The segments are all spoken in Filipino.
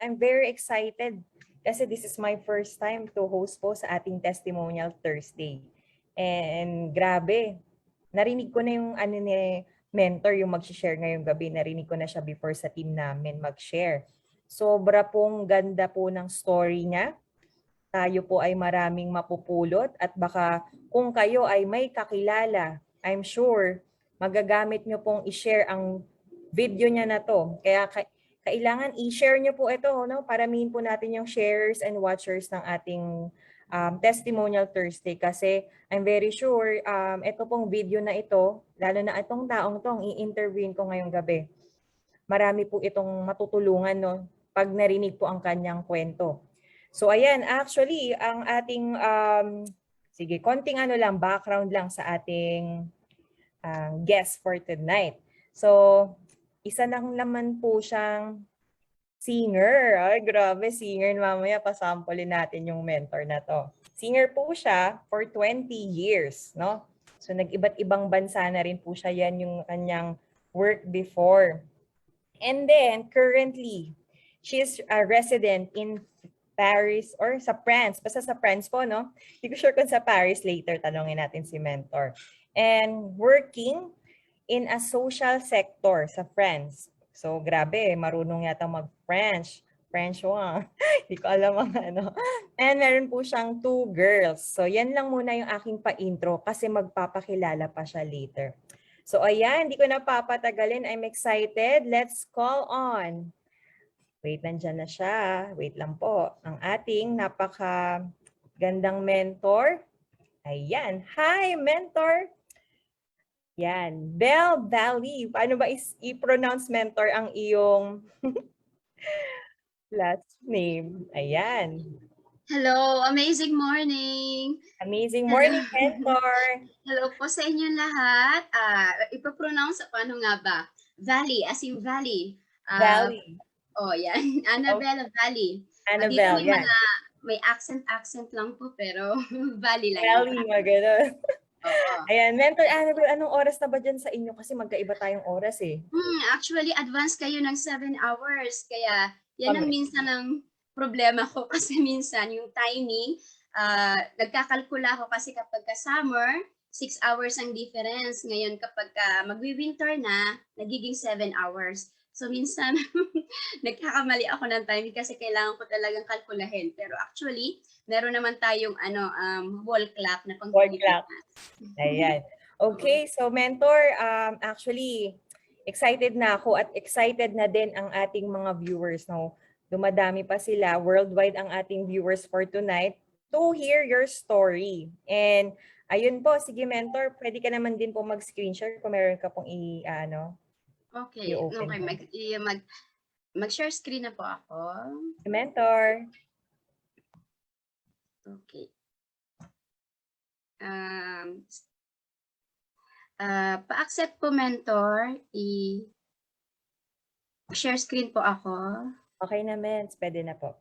I'm very excited kasi this is my first time to host po sa ating Testimonial Thursday. And grabe, narinig ko na yung ano ni mentor yung mag-share ngayong gabi. Narinig ko na siya before sa team namin mag-share. Sobra pong ganda po ng story niya. Tayo po ay maraming mapupulot at baka kung kayo ay may kakilala, I'm sure magagamit nyo pong i-share ang video niya na to. Kaya kailangan i-share nyo po ito, no? Paramihin po natin yung shares and watchers ng ating Testimonial Thursday kasi I'm very sure ito pong video na ito, lalo na itong taong tong i-interviewin ko ngayong gabi. Marami po itong matutulungan, no? Pag narinig po ang kanyang kwento. So ayan, actually, ang ating, sige, konting ano lang, background lang sa ating guest for tonight. So, isa lang naman po siyang singer. Ay, grabe, singer. Mamaya pasample natin yung mentor na to. Singer po siya for 20 years, no? So, nag-iba't ibang bansa na rin po siya. Yan yung kanyang work before. And then, currently, she is a resident in Paris or sa France. Basta sa France po, no? Hindi ko sure kung sa Paris later. Tanungin natin si mentor. And working in a social sector sa France. So, grabe, marunong yata mag-French. French Hindi ko alam ang ano. And meron po siyang 2 girls. So, yan lang muna yung aking pa-intro kasi magpapakilala pa siya later. So, ayan, hindi ko na papatagalin. I'm excited. Let's call on. Wait, nandyan na siya. Wait lang po. Ang ating napaka-gandang mentor. Ayan. Hi, mentor! Yan. Belle Valley. Paano ba i-pronounce mentor ang iyong last name? Ayan. Hello, amazing morning. Amazing morning, mentor. Hello po sa inyo lahat. Ipo-pronounce paano nga ba? Valley, as in valley. Valley. Oh, yan. Annabelle Valley. Annabelle, dito yan. May accent lang po, pero Valley lang. Valley, magano. Oo. Ayan, mentor Annabelle, anong oras na ba dyan sa inyo? Kasi magkaiba tayong oras eh. Actually, advance kayo ng 7 hours. Kaya yan ang minsan ang problema ko kasi minsan yung timing, nagkakalkula ako kasi kapag summer, 6 hours ang difference. Ngayon kapag magwi-winter na, nagiging 7 hours. So minsan, nagkakamali ako ng timing kasi kailangan ko talagang kalkulahin. Pero actually, meron naman tayong wall clock na pang wall clock. Ayan. Okay, so mentor, actually, excited na ako at excited na din ang ating mga viewers. No? Dumadami pa sila. Worldwide ang ating viewers for tonight to hear your story. And ayun po, sige mentor, pwede ka naman din po mag-screenshare kung meron ka pong Okay, mag-share screen na po ako. Mentor. Okay. Pa-accept po mentor, i-share screen po ako. Okay na, Mens. Pwede na po.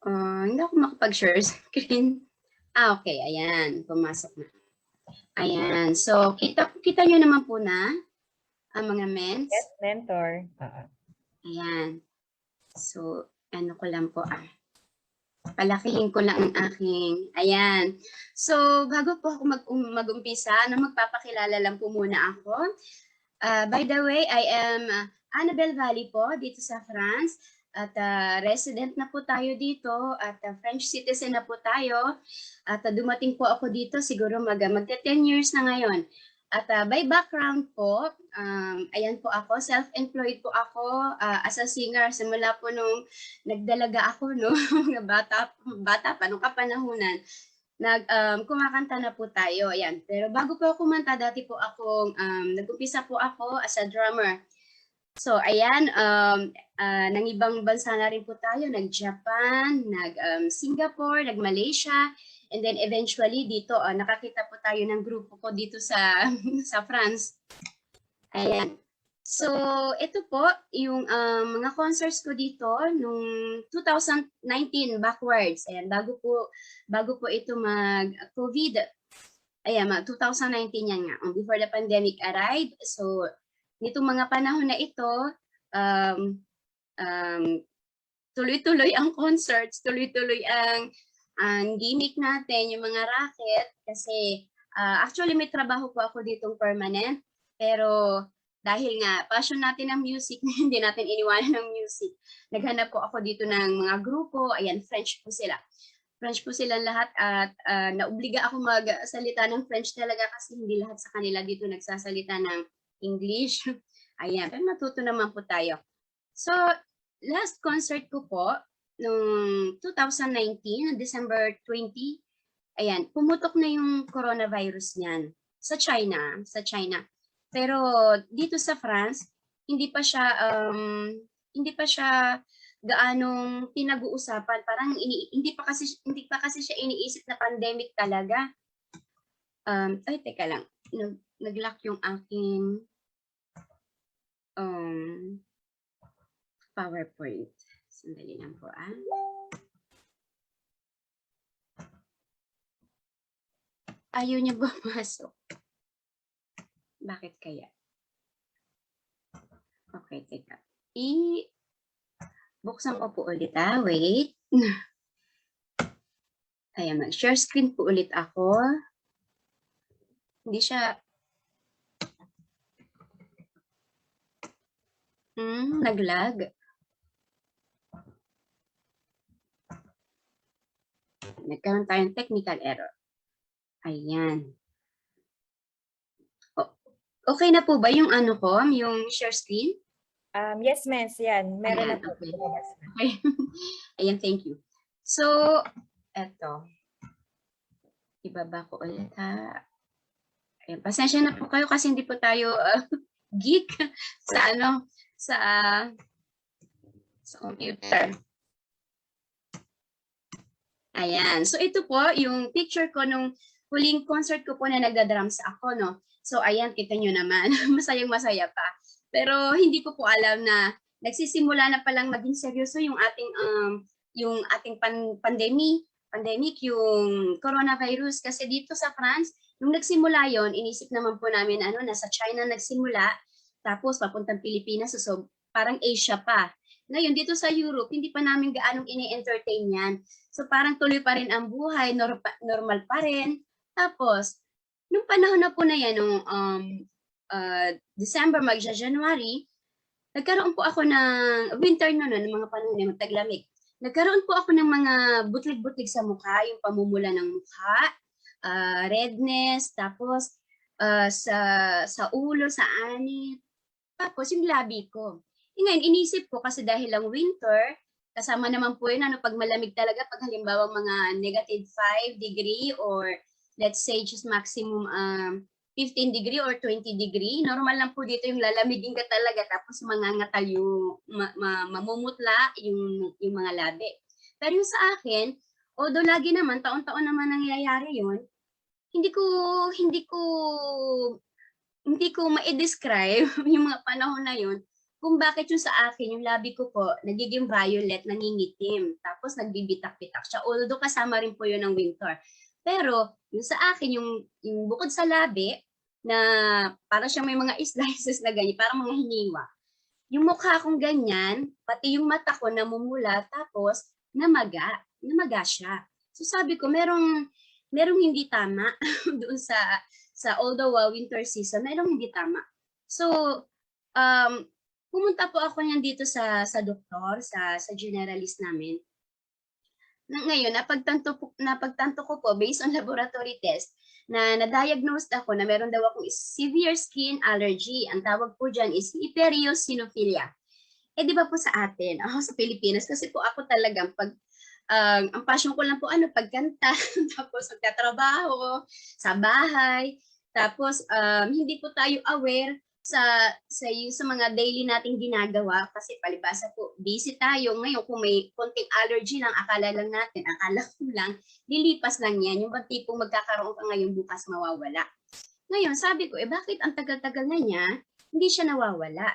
Hindi ako makapag-share screen. Okay. Ayan. Pumasok na. Ayan. So, kita nyo naman po na ang mga mens. Yes, mentor. Ayan. So, ano ko lang po palakihin ko lang ang aking. Ayan. So, bago po ako mag-umpisa, magpapakilala lang po muna ako. By the way, I am Annabelle Valley po, dito sa France. At resident na po tayo dito at French citizen na po tayo. At dumating po ako dito siguro magte 10 years na ngayon. At by background po, ayan po ako, self-employed po ako as a singer. Simula po nung nagdalaga ako, no? Mga bata pa, nung kapanahunan. Kumakanta na po tayo, ayan. Pero bago po ako kumanta, dati po akong, nag-umpisa po ako as a drummer. So, ayan, nang ibang bansa na rin po tayo, nag-Japan, nag-Singapore, nag-Malaysia, and then eventually dito, nakakita po tayo ng grupo ko dito sa France. Ayan. So, ito po, yung mga concerts ko dito nung 2019 backwards. Ayan, bago po ito mag-COVID. Ayan, 2019 yan nga, before the pandemic arrived. So, nitong mga panahon na ito, tuloy-tuloy ang concerts, tuloy-tuloy ang gimmick natin, yung mga racket, kasi actually may trabaho po ako ditong permanent, pero dahil nga passion natin ang music, hindi natin iniwanan ng music. Naghanap po ako dito ng mga grupo, ayan, French po sila. French po silang lahat at naobliga ako magsalita ng French talaga kasi hindi lahat sa kanila dito nagsasalita ng English. Ayan, pero natuto naman po tayo. So, last concert ko po, noong 2019, December 20, ayan, pumutok na yung coronavirus niyan sa China. Pero dito sa France, hindi pa siya gaanong pinag-uusapan, parang hindi pa kasi siya iniisip na pandemic talaga. Ay teka lang, nag-lock yung aking PowerPoint. Sandali lang po Ayaw niya pumasok. Bakit kaya? Okay, teka. Buksan ko po ulit wait. Ayan, mag-share screen po ulit ako. Hindi siya... naglag. Nagkaroon tayong technical error. Ayan. Okay na po ba yung yung share screen? Yes, Mens, yan. Meron na po. Okay. Ayan, thank you. So, eto. Ibaba ko ulit Ayan, pasensya na po kayo kasi hindi po tayo geek sa computer. Ayan. So, ito po yung picture ko nung huling concert ko po na nagda-drums ako, no? So, ayan, kita nyo naman. Masayang-masaya pa. Pero hindi ko po alam na nagsisimula na palang maging seryoso yung ating pandemic, yung coronavirus. Kasi dito sa France, nung nagsimula yon, inisip naman po namin nasa China nagsimula, tapos papuntang Pilipinas, so parang Asia pa. Ngayon, dito sa Europe, hindi pa namin gaanong ini-entertain yan. So parang tuloy pa rin ang buhay, normal pa rin. Tapos, nung panahon na po na yan, nung December, January, nagkaroon po ako ng winter noon, ng mga panahon na taglamig. Nagkaroon po ako ng mga butlig-butlig sa mukha, yung pamumula ng mukha, redness, tapos sa ulo, sa anit, tapos yung labi ko. Ngayon, inisip ko kasi dahil lang winter, kasama naman po yun, pag malamig talaga, pag halimbawa mga -5 degree or let's say just maximum 15 degree or 20 degree. Normal lang po dito yung lalamigin ka talaga tapos mangangatal yung mamumutla yung mga labi. Pero yung sa akin, although lagi naman, taon-taon naman nangyayari yun, hindi ko ma-describe yung mga panahon na yun kung bakit yung sa akin, yung labi ko po, nagiging violet, nangingitim. Tapos nagbibitak-bitak siya. Although kasama rin po yun ng winter. Pero yung sa akin, yung bukod sa labi, na para siyang may mga slices na ganyan, parang mga hiniwa. Yung mukha kong ganyan, pati yung mata ko namumula, tapos namaga siya. So sabi ko, merong hindi tama doon sa although winter season, merong hindi tama. So, pumunta po ako niyan dito sa doktor, sa generalist namin. Ngayon, napagtanto ko po, based on laboratory test, na na-diagnose ako na meron daw akong severe skin allergy. Ang tawag po dyan is eosinophilia. Di ba po sa atin, sa Pilipinas, kasi po ako talagang ang passion ko lang po pagkanta, tapos magtatrabaho sa bahay, tapos hindi po tayo aware sa mga daily nating ginagawa kasi palibasa po busy tayo ngayon. Kung may konting allergy lang, akala ko lang lilipas lang yan, yung tipong magkakaroon ka ngayon, bukas mawawala. Ngayon sabi ko, bakit ang tagal-tagal na niya hindi siya nawawala?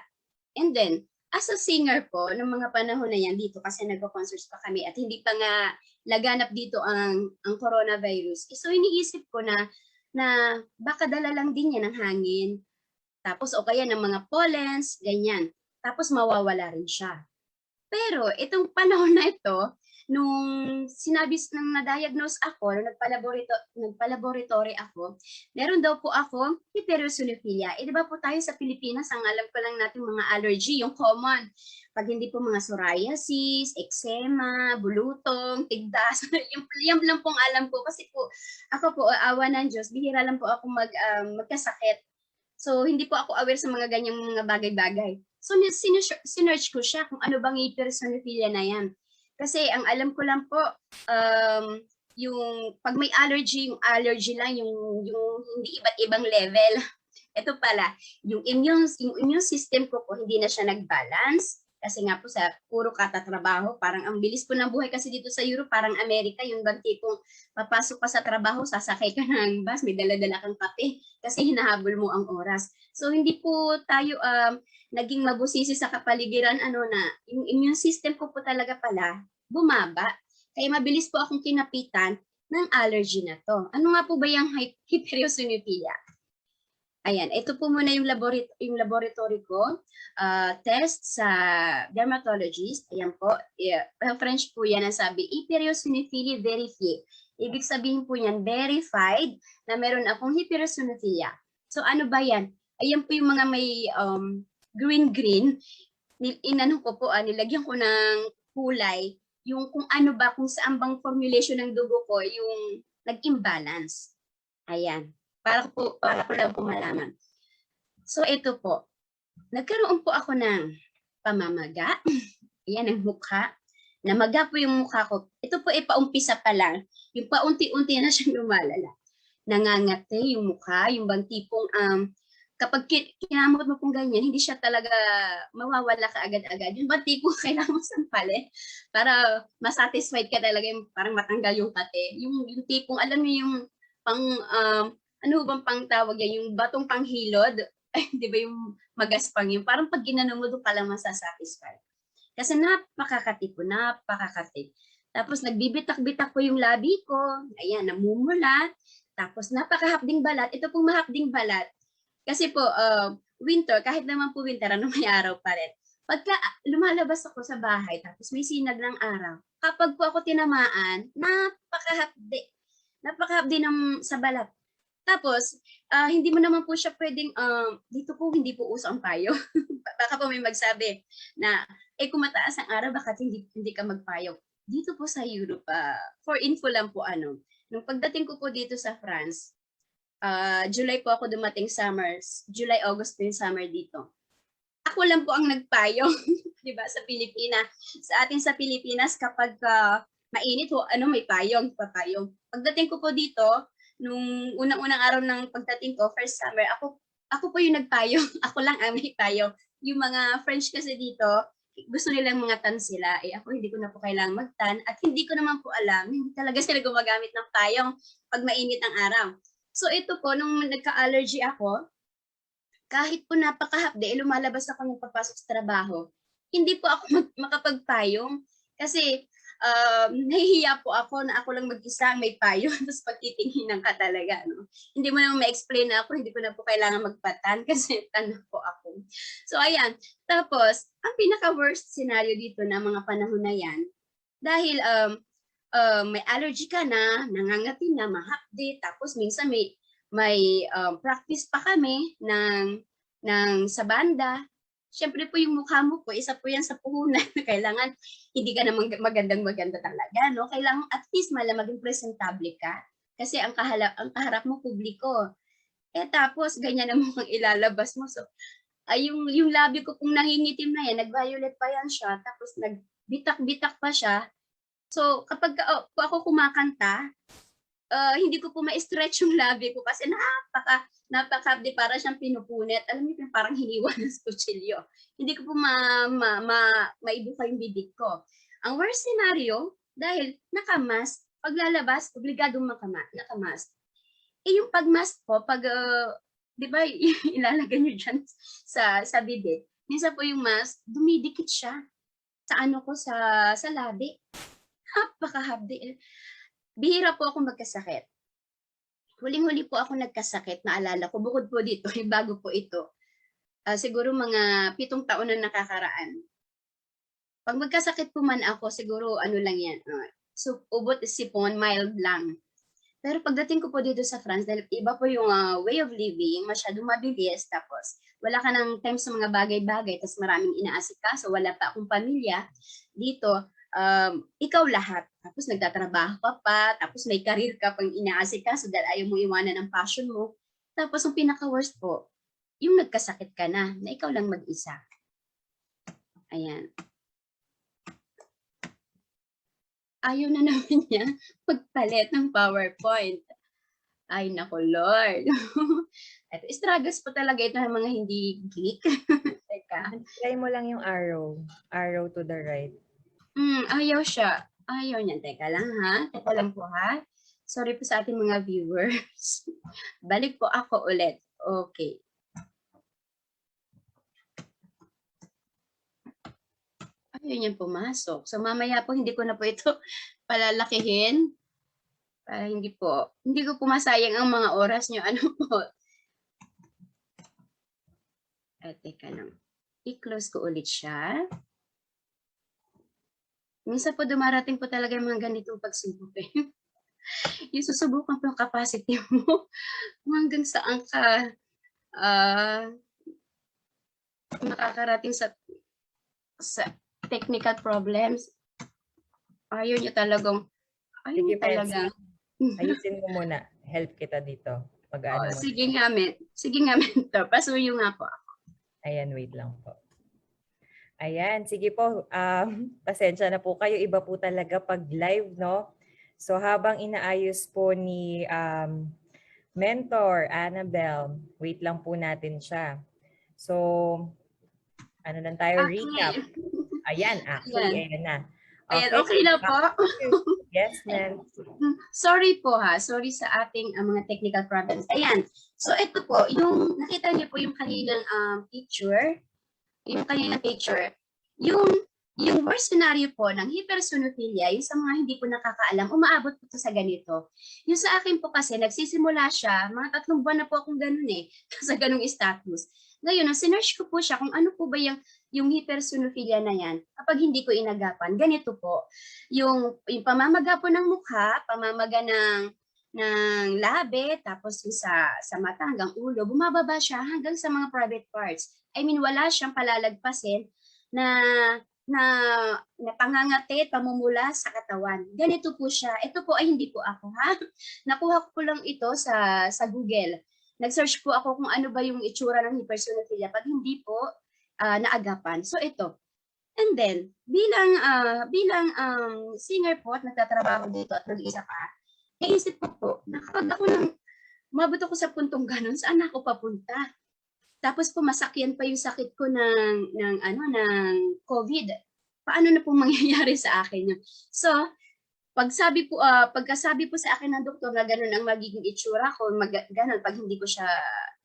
And then as a singer po ng mga panahon na yan dito, kasi nagko-concerts pa kami at hindi pa nga laganap dito ang coronavirus, so iniisip ko na baka dala lang din yan ng hangin. Tapos o kaya ng mga pollens, ganyan. Tapos mawawala rin siya. Pero itong panahon na ito, nung nung na-diagnose ako, nung nagpa-laboratory ako, meron daw po ako hypereosinophilia. Eh, di ba po tayo sa Pilipinas, ang alam ko lang natin mga allergy, yung common. Pag hindi po mga psoriasis, eczema, bulutong, tigdas, yung lang pong alam ko. Kasi po, ako po, awa ng Diyos, bihira lang po ako magkasakit. So, hindi po ako aware sa mga ganyang mga bagay-bagay. So, sinearch ko siya kung ano bang hypereosinophilia na yan. Kasi ang alam ko lang po, yung pag may allergy, yung allergy lang, yung hindi iba't ibang level. Ito pala, yung immune system ko po, hindi na siya nag-balance. Kasi nga po sa puro katatrabaho, parang ang bilis po ng buhay kasi dito sa Europe, parang Amerika, yung bang tipong papasok ka sa trabaho, sasakay ka ng bus, may dala-dala kang kape kasi hinahabol mo ang oras. So hindi po tayo naging mabusisi sa kapaligiran na yung immune system ko po talaga pala bumaba. Kaya mabilis po akong kinapitan ng allergy na to. Ano nga po ba yung hypereosinophilia? Ayan, ito po muna yung laboratory ko. Test sa dermatologist. Ayan po, French po yan ang sabi, hypereosinophilia verifié. Ibig sabihin po yan, verified na meron akong hypereosinophilia. So ano ba yan? Ayan po yung mga may green-green. Inano ko po, nilagyan ko ng kulay, yung kung ano ba, kung saan bang formulation ng dugo ko, yung nag-imbalance. Ayan. Para ko lang po malaman. So ito po, nagkaroon po ako ng pamamaga. Ayan ang mukha. Namaga po yung mukha ko. Ito po paumpisa pa lang. Yung paunti-unti na siyang lumalala. Nangangati yung mukha, yung bang tipong kapag kinamot mo pong ganyan, hindi siya talaga mawawala ka agad-agad. Yung bang tipong kailangan mo sampalin para masatisfied ka talaga, yung parang matanggal yung kate. Yung tipong, alam niyo yung pang ano bang pang tawag yan? Yung batong panghilod, di ba yung magaspang yun? Parang pag ginano mo doon ka lang masasatisfy. Kasi napakakati po, napakakati. Tapos nagbibitak-bitak po yung labi ko. Ayan, namumulat. Tapos napakahapding balat. Ito pong mahapding balat. Kasi po, winter, kahit naman po winter, may araw pa rin. Pagka lumalabas ako sa bahay, tapos may sinag ng araw, kapag po ako tinamaan, napakahapdi. Napakahapdi sa balat. Tapos, hindi mo naman po siya pwedeng, dito po hindi po uso ang payo. Baka po may magsabi na, kung mataas ang araw, baka hindi ka magpayo. Dito po sa Europe, for info lang po nung pagdating ko po dito sa France, July po ako dumating summers, July, August po yung summer dito. Ako lang po ang nagpayo, di ba, sa Pilipinas. Sa atin sa Pilipinas, kapag mainit, may payong, papayong. Pagdating ko po dito, nung unang-unang araw ng pagdating ko, first summer, ako po yung nagpayong. Ako lang ang may payong. Yung mga French kasi dito, gusto nilang mga tan sila. Ako hindi ko na po kailangang magtan. At hindi ko naman po alam, hindi talaga sila gumagamit ng payong pag mainit ang araw. So ito po, nung nagka-allergy ako, kahit po napakahapde, lumalabas ako ng papasok sa trabaho, hindi po ako makapagpayong. Kasi nahihiya po ako na ako lang mag-isa may payo tapos pagtitingnan ka talaga. Hindi mo naman ma-explain na ako, hindi ko na po kailangan magpatan kasi tan po ako. So ayan, tapos ang pinaka-worst scenario dito na mga panahon na yan, dahil may allergy ka na, nangangati na, mahapdi, tapos minsan may practice pa kami ng sa banda. Siyempre po yung mukha mo po, isa po yan sa puhunan. Kailangan hindi ka naman magandang-maganda talaga, no? Kailangan at least maging presentable ka. Kasi ang kaharap mo publiko. Tapos ganyan naman ang ilalabas mo. So, yung labi ko kung nangingitim na yan, nag-violet pa yan siya, tapos nagbitak-bitak pa siya. So, kapag po ako kumakanta, hindi ko po ma-stretch yung labi ko kasi napakabdi, para siyang pinupunit. Alam niyo, parang hiniwa ng kutsilyo. Hindi ko po maibuka yung bibig ko. Ang worst scenario, dahil nakamask, paglalabas, obligadong nakamask. Yung pagmask po, di ba, ilalagay nyo dyan sa bibig. Minsan po yung mask, dumidikit siya sa labi. Napakahabdi. Bihira po ako magkasakit. Huling-huli po ako nagkasakit, naalala ko, bukod po dito, bago po ito, siguro mga 7 taon na nakakaraan. Pag magkasakit po man ako, siguro ano lang yan, so ubot sipon, mild lang. Pero pagdating ko po dito sa France, dahil iba po yung way of living, masyadong mabilis, tapos wala ka ng time sa mga bagay-bagay, tapos maraming inaasikaso, wala pa akong pamilya. Dito, ikaw lahat. Tapos nagtatrabaho ka pa, tapos may career ka pang inaasikaso dahil ayaw mo iwanan ang passion mo. Tapos ang pinaka-worst po, yung nagkasakit ka na ikaw lang mag-isa. Ayan. Ayaw na naman niya magpalit ng PowerPoint. Ay, nako, Lord. Ito, struggles po talaga ito ng mga hindi geek. Teka. Try mo lang yung arrow. Arrow to the right. Ayaw siya. Ayaw niya. Teka lang, ha? Teka lang po, ha? Sorry po sa ating mga viewers. Balik po ako ulit. Okay. Ayaw niya pumasok. So, mamaya po, hindi ko na po ito palalakihin. Para hindi ko pumasayang ang mga oras niyo. Ano po? Teka lang. I-close ko ulit siya. Minsan po dumarating po talaga yung mga ganitong pagsubok eh. Yung susubukan po yung capacity mo kung hanggang saan ka makakarating sa technical problems. Ayaw niyo talagang, Sige, talaga. Ayusin mo muna. Help kita dito. Pag-ano mo. Sige nga, mentor. Pasuyo nga po ako. Ayan, wait lang po. Ayan, sige po. Pasensya na po kayo. Iba po talaga pag live, no? So habang inaayos po ni Mentor Annabelle, wait lang po natin siya. So, ano lang tayo, recap. Ayan, actually, ayan na. Ayan, okay na po. Yes, ma'am. Sorry po ha. Sorry sa ating mga technical problems. Ayan. So ito po, yung nakita niyo po yung kanilang picture. Yung kanilang picture. Yung worst scenario po ng hypersonophilia, yung sa mga hindi po nakakaalam, umaabot po ito sa ganito. Yung sa akin po kasi, nagsisimula siya, mga 3 buwan na po akong ganun eh, sa ganung status. Ngayon, sinearch ko po siya kung ano po ba yung hypersonophilia na yan. Kapag hindi ko inagapan, ganito po. Yung pamamaga po ng mukha, pamamaga ng labi, tapos yung sa mata hanggang ulo, bumababa siya hanggang sa mga private parts. I mean, wala siyang palalagpasin na pangangati, pamumula sa katawan. Ganito po siya. Ito po ay hindi po ako, ha? Nakuha ko po lang ito sa Google. Nag-search po ako kung ano ba yung itsura ng hypersonophilia pag hindi po naagapan. So ito. And then, bilang singer po at nagtatrabaho dito at nag-isa pa, naisip ko po, na kapag mabot ako sa puntong ganun, saan ako papunta? Tapos pumasakyan pa yung sakit ko ng COVID. Paano na po mangyayari sa akin yun? So, pagkasabi po sa akin ng doktor na ganun ang magiging itsura ko, ganun pag hindi ko siya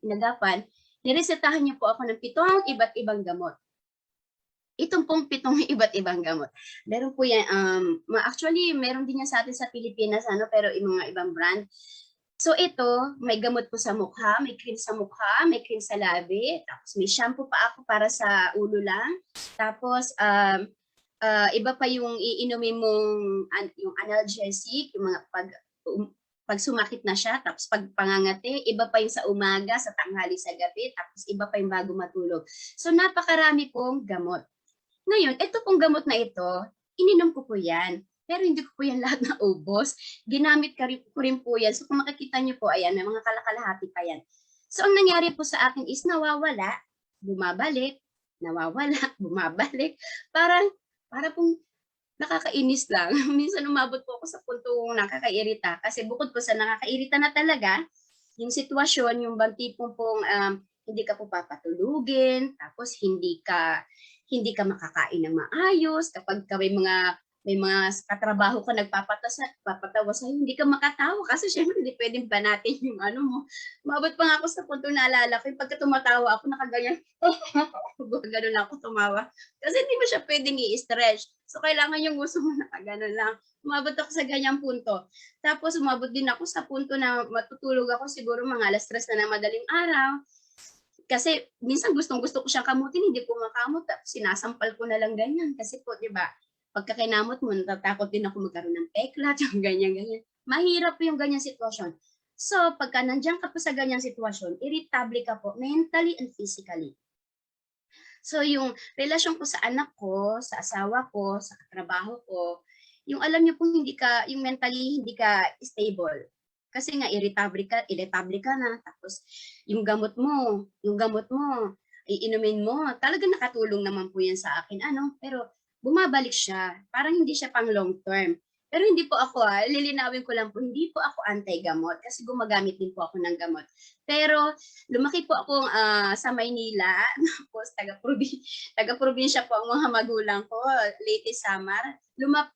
inagapan, niresetahan niya po ako ng 7 iba't ibang gamot. Itong pong 7 iba't ibang gamot. Meron po yan, actually, meron din yan sa atin sa Pilipinas, pero yung mga ibang brand. So ito, may gamot po sa mukha, may cream sa mukha, may cream sa labi, tapos may shampoo pa ako para sa ulo lang. Tapos iba pa yung iinumin mong yung analgesic, yung mga pag sumakit na siya, tapos pag pangangati, iba pa yung sa umaga, sa tanghali, sa gabi, tapos iba pa yung bago matulog. So napakarami kong gamot. Ngayon, ito pong gamot na ito, ininom ko po yan. Pero hindi ko po yan lahat na ubos. Ginamit ko rin po yan. So kung makikita niyo po, ayan, may mga kalakalahati pa yan. So ang nangyari po sa akin is nawawala, bumabalik, nawawala, bumabalik. Para pong nakakainis lang. Minsan umabot po ako sa puntong nakakairita. Kasi bukod po sa nakakairita na talaga, yung sitwasyon, yung bang tipong hindi ka po papatulugin, tapos hindi ka makakain ng maayos, kapag may mga katrabaho ka nagpapatawa sa'yo, hindi ka makatawa kasi syempre hindi pwedeng banatin yung mo. Maabot pa nga ako sa punto naalala ko, pagka tumatawa ako, nakaganyan, gano'n lang ako tumawa. Kasi hindi mo siya pwedeng i-stretch. So, kailangan yung gusto mo nakaganon lang. Umabot ako sa ganyang punto. Tapos, umabot din ako sa punto na matutulog ako siguro mga 3:00 na madaling araw. Kasi minsan gustong-gusto ko siyang kamutin, hindi ko makamot, tapos sinasampal ko na lang ganyan. Kasi po, di ba, pagka kinamot mo, natatakot din ako magkaroon ng peklat, yung ganyan-ganyan. Mahirap po yung ganyan sitwasyon. So, pagka nandiyan ka po sa ganyang sitwasyon, irritable ka po mentally and physically. So, yung relasyon ko sa anak ko, sa asawa ko, sa katrabaho ko, yung alam niyo po yung mentally hindi ka stable. Kasi nga irritable ka na, tapos yung gamot mo, iinumin mo, talagang nakatulong naman po yan sa akin, pero bumabalik siya, parang hindi siya pang long term. Pero hindi po ako, lilinawin ko lang po, hindi po ako anti-gamot kasi gumagamit din po ako ng gamot. Pero lumaki po ako sa Maynila, tapos taga-probinsya po ang mga magulang ko, Leyte Samar.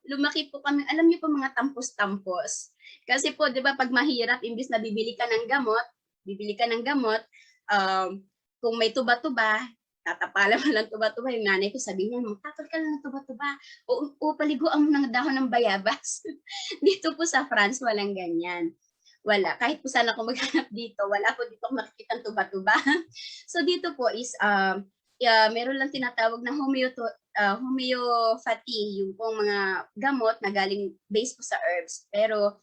Lumaki po kami, alam niyo po mga tampos-tampos. Kasi po, 'di ba, pag mahirap imbis na bibili ka ng gamot, kung may tuba-tuba, tatapalan mo lang tuba-tuba. Yung nanay ko sabi niya, magtatol ka lang ng tuba-tuba. O paliguan mo ng dahon ng bayabas. Dito po sa France, walang ganyan. Wala. Kahit po sana ako maghanap dito, wala po dito makikita tuba-tuba. So dito po is, meron lang tinatawag na homeopathy, yung pong mga gamot na galing based po sa herbs. Pero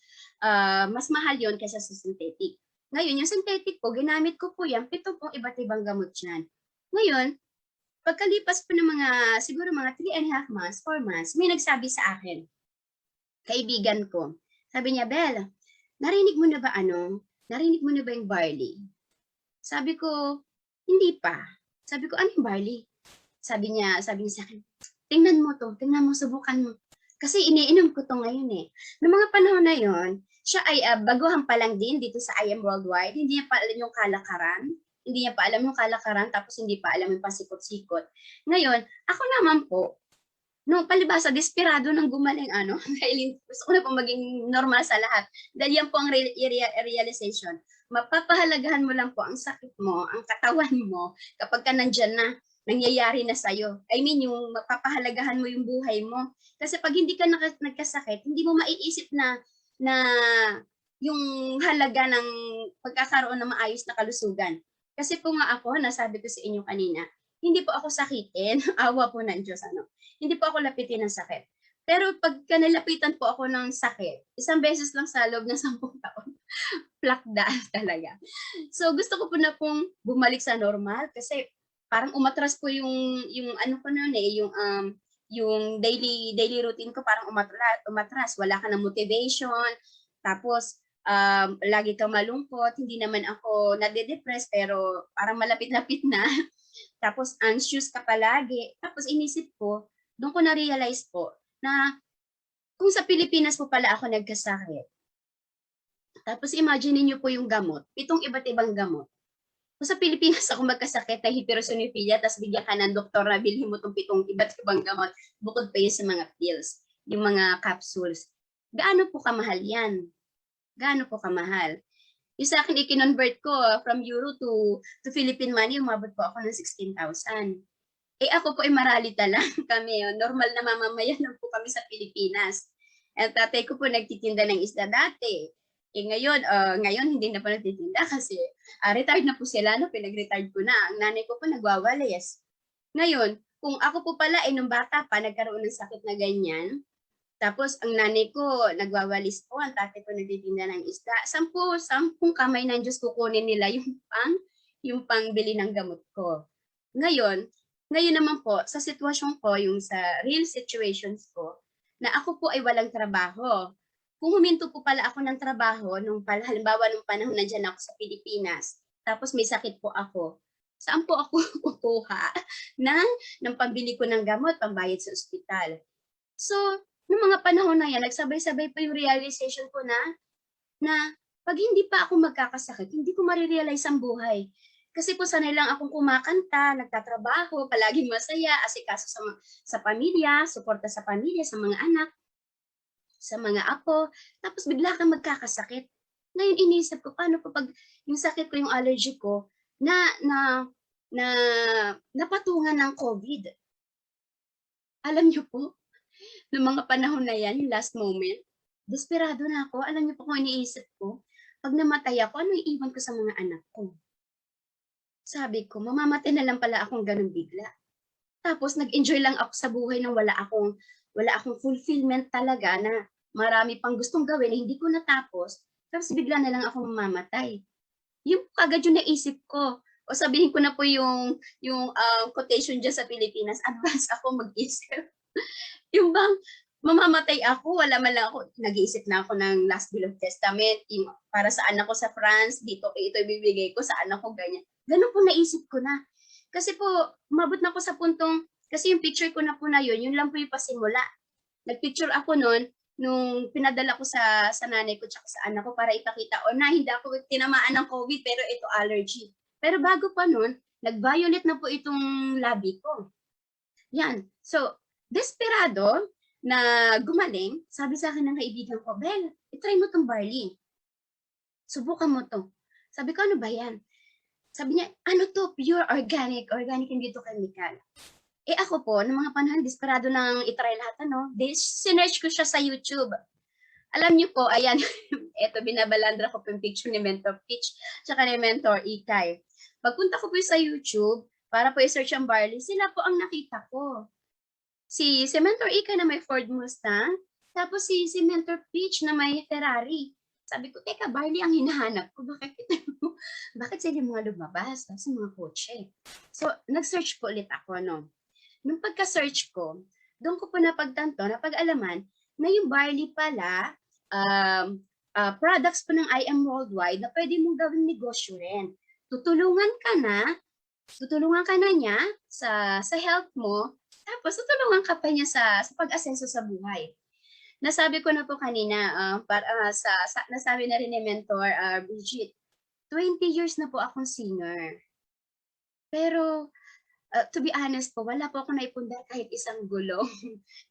mas mahal yon kaysa sa synthetic. Ngayon, yung synthetic po, ginamit ko po yan, 7 pong iba't ibang gamot yan. Ngayon, pagkalipas po ng siguro mga 3.5 months, 4 months, may nagsabi sa akin, kaibigan ko, sabi niya, Bel, narinig mo na ba yung barley? Sabi ko, hindi pa. Sabi ko, ano yung barley? Sabi niya sa akin, tingnan mo, subukan mo. Kasi iniinom ko to ngayon eh. Noong mga panahon na yon, siya ay baguhan pa lang din dito sa I Am Worldwide. Hindi niya pa alam yung kalakaran. Tapos hindi pa alam yung pasikot-sikot. Ngayon, ako naman po, no, palibasa, desperado ng gumaling dahil gusto ko na po maging normal sa lahat. Dahil yan po ang realization. Mapapahalagahan mo lang po ang sakit mo, ang katawan mo, kapag ka nandyan na, nangyayari na sa'yo. I mean, yung mapapahalagahan mo yung buhay mo. Kasi pag hindi ka nagkasakit, hindi mo maiisip na yung halaga ng pagkakaroon ng maayos na kalusugan. Kasi po nga ako, nasabi ko sa inyo kanina, hindi po ako sakitin, awa po ng Diyos, hindi po ako lapitin ng sakit. Pero pagka nalapitan po ako ng sakit, isang beses lang sa loob ng 10 taon, plakda talaga. So gusto ko po na pong bumalik sa normal kasi parang umatras po yung ko noon yung daily routine ko parang umatras, wala ka ng motivation, tapos lagi kang malungkot, hindi naman ako nade-depress pero parang malapit-lapit na. Tapos anxious ka palagi. Tapos inisip ko, doon ko na-realize po na kung sa Pilipinas po pala ako nagkasakit. Tapos imagine niyo po yung gamot, 7 iba't ibang gamot. Kung sa Pilipinas ako magkasakit na hypereosinophilia, tapos bigyan ka ng doktor na bilhin mo itong 7 iba't ibang gamot, bukod pa yun sa mga pills, yung mga capsules. Gaano po kamahal yan? Gaano po kamahal? Yung sa akin, i-convert ko from euro to Philippine money, umabot po ako ng 16,000. Eh ako po ay maralita lang kami. Normal na mamamayan lang po kami sa Pilipinas. At tatay ko po nagtitinda ng isda dati. Eh ngayon hindi na po nagtitinda kasi retired na po sila, pinag-retired ko na. Ang nanay ko po nagwawalis. Ngayon, kung ako po pala nung bata pa nagkaroon ng sakit na ganyan, tapos ang nanay ko nagwawalis po, ang tatay ko nagtitinda ng isda, 10 kamay ng Diyos kukunin nila yung pangbili ng gamot ko. Ngayon naman po, sa sitwasyon ko, yung sa real situations ko, na ako po ay walang trabaho. Kung huminto po pala ako ng trabaho, halimbawa nung panahon na dyan ako sa Pilipinas, tapos may sakit po ako, saan po ako kukuha ng pambili ko ng gamot, pambayad sa ospital? So, nung mga panahon na yan, nagsabay-sabay pa yung realization ko na pag hindi pa ako magkakasakit, hindi ko marirealize ang buhay. Kasi po sanay lang akong kumakanta, nagtatrabaho, palaging masaya, asikaso sa pamilya, suporta sa pamilya, sa mga anak, sa mga apo. Tapos bigla kang magkakasakit. Ngayon inisip ko, paano po pag yung sakit ko, yung allergy ko, napatungan ng COVID. Alam niyo po, noong mga panahon na yan, yung last moment, desperado na ako. Alam niyo po kung iniisip ko, pag namatay ako, ano iiwan ko sa mga anak ko? Sabi ko, mamamatay na lang pala akong ganun bigla. Tapos nag-enjoy lang ako sa buhay nang wala akong fulfillment talaga na marami pang gustong gawin na hindi ko natapos. Tapos bigla na lang ako mamamatay. Yung kagad yung naisip ko. O sabihin ko na po yung quotation dyan sa Pilipinas, advance ako mag-isip. Yung bang mamamatay ako, wala man lang ako, nag-iisip na ako ng last will of testament, yung para sa anak ko sa France, dito ito ibibigay ko sa anak ko, ganyan. Ganun po naisip ko na. Kasi po, umabot na ako sa puntong, kasi yung picture ko na po na yun lang po yung pasimula. Nagpicture ako noon, nung pinadala ko sa nanay ko tsaka sa anak ko para ipakita, o na, hindi ako tinamaan ng COVID, pero ito allergy. Pero bago pa noon, nag-violet na po itong labi ko. Yan. So, desperado na gumaling, sabi sa akin ng kaibigan ko, Bel, itry mo tong barley. Subukan mo to. Sabi ko, ano ba yan? Sabi niya, ano to? Pure organic. Organic, hindi to chemical. Eh ako po, ng mga panahon, desperado nang itry lahat, sinerch ko siya sa YouTube. Alam niyo po, ayan, eto, binabalandra ko po yung picture ni Mentor Peach, tsaka ni Mentor Ikay. Pagpunta ko po sa YouTube, para po i-search ang barley, sila po ang nakita ko. Si Mentor Ikay na may Ford Mustang, tapos si Mentor Peach na may Ferrari. Sabi ko, teka, barley ang hinahanap ko. Bakit sila mga lumabas? Tapos mga kotse. So, nag-search po ulit ako, no? Nung pagka-search ko, doon ko po napagtanto, napag-alaman, na yung barley pala, products po ng IM Worldwide na pwede mong gawing negosyo rin. Tutulungan ka na niya sa health mo, tapos tutulungan ka pa niya sa pag-asenso sa buhay. Nasabi ko na po kanina, nasabi na rin ni Mentor Bridget, 20 years na po akong singer. Pero, to be honest po, wala po ako naipundar kahit isang gulong.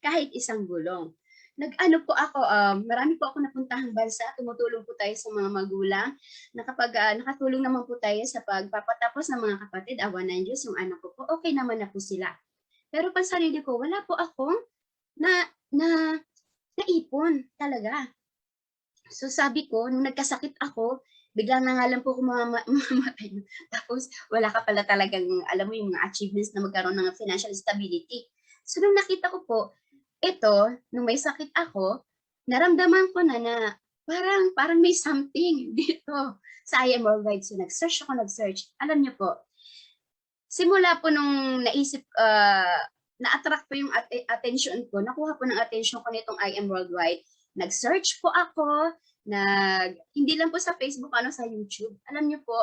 Kahit isang gulong. Nag-ano po ako, marami po ako napuntahang bansa, tumutulong po tayo sa mga magulang. Nakatulong naman po tayo sa pagpapatapos ng mga kapatid, awan ng Diyos, yung anak ko po, okay naman na po sila. Pero pang sarili ko, wala po akong naipon talaga. So sabi ko, nung nagkasakit ako, biglang na nga lang po ako mamamatay. Tapos wala ka pala talagang, alam mo yung mga achievements na magkaroon ng financial stability. So nung nakita ko po, ito, nung may sakit ako, naramdaman ko na parang may something dito sa IM Worldwide. So nag-search. Alam niyo po, simula po nung naisip, na-attract po yung attention ko, nakuha po ng attention ko nitong IM Worldwide. Nag-search po ako, hindi lang po sa Facebook, sa YouTube. Alam niyo po,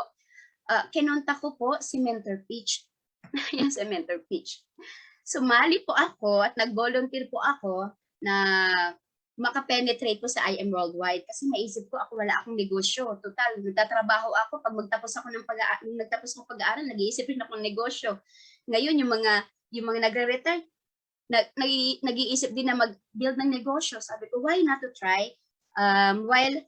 kinonta ko po si Mentor Peach. Yan si Mentor Peach. Sumali po ako at nag-volunteer po ako na makapenetrate po sa IM Worldwide kasi naisip ko ako wala akong negosyo. Total, nagtatrabaho ako pag nagtapos ng pag-aaral, nag-iisip rin ako ng negosyo. Ngayon, yung mga nagre-retire, nag-iisip din na mag-build ng negosyo. Sabi ko, why not to try? While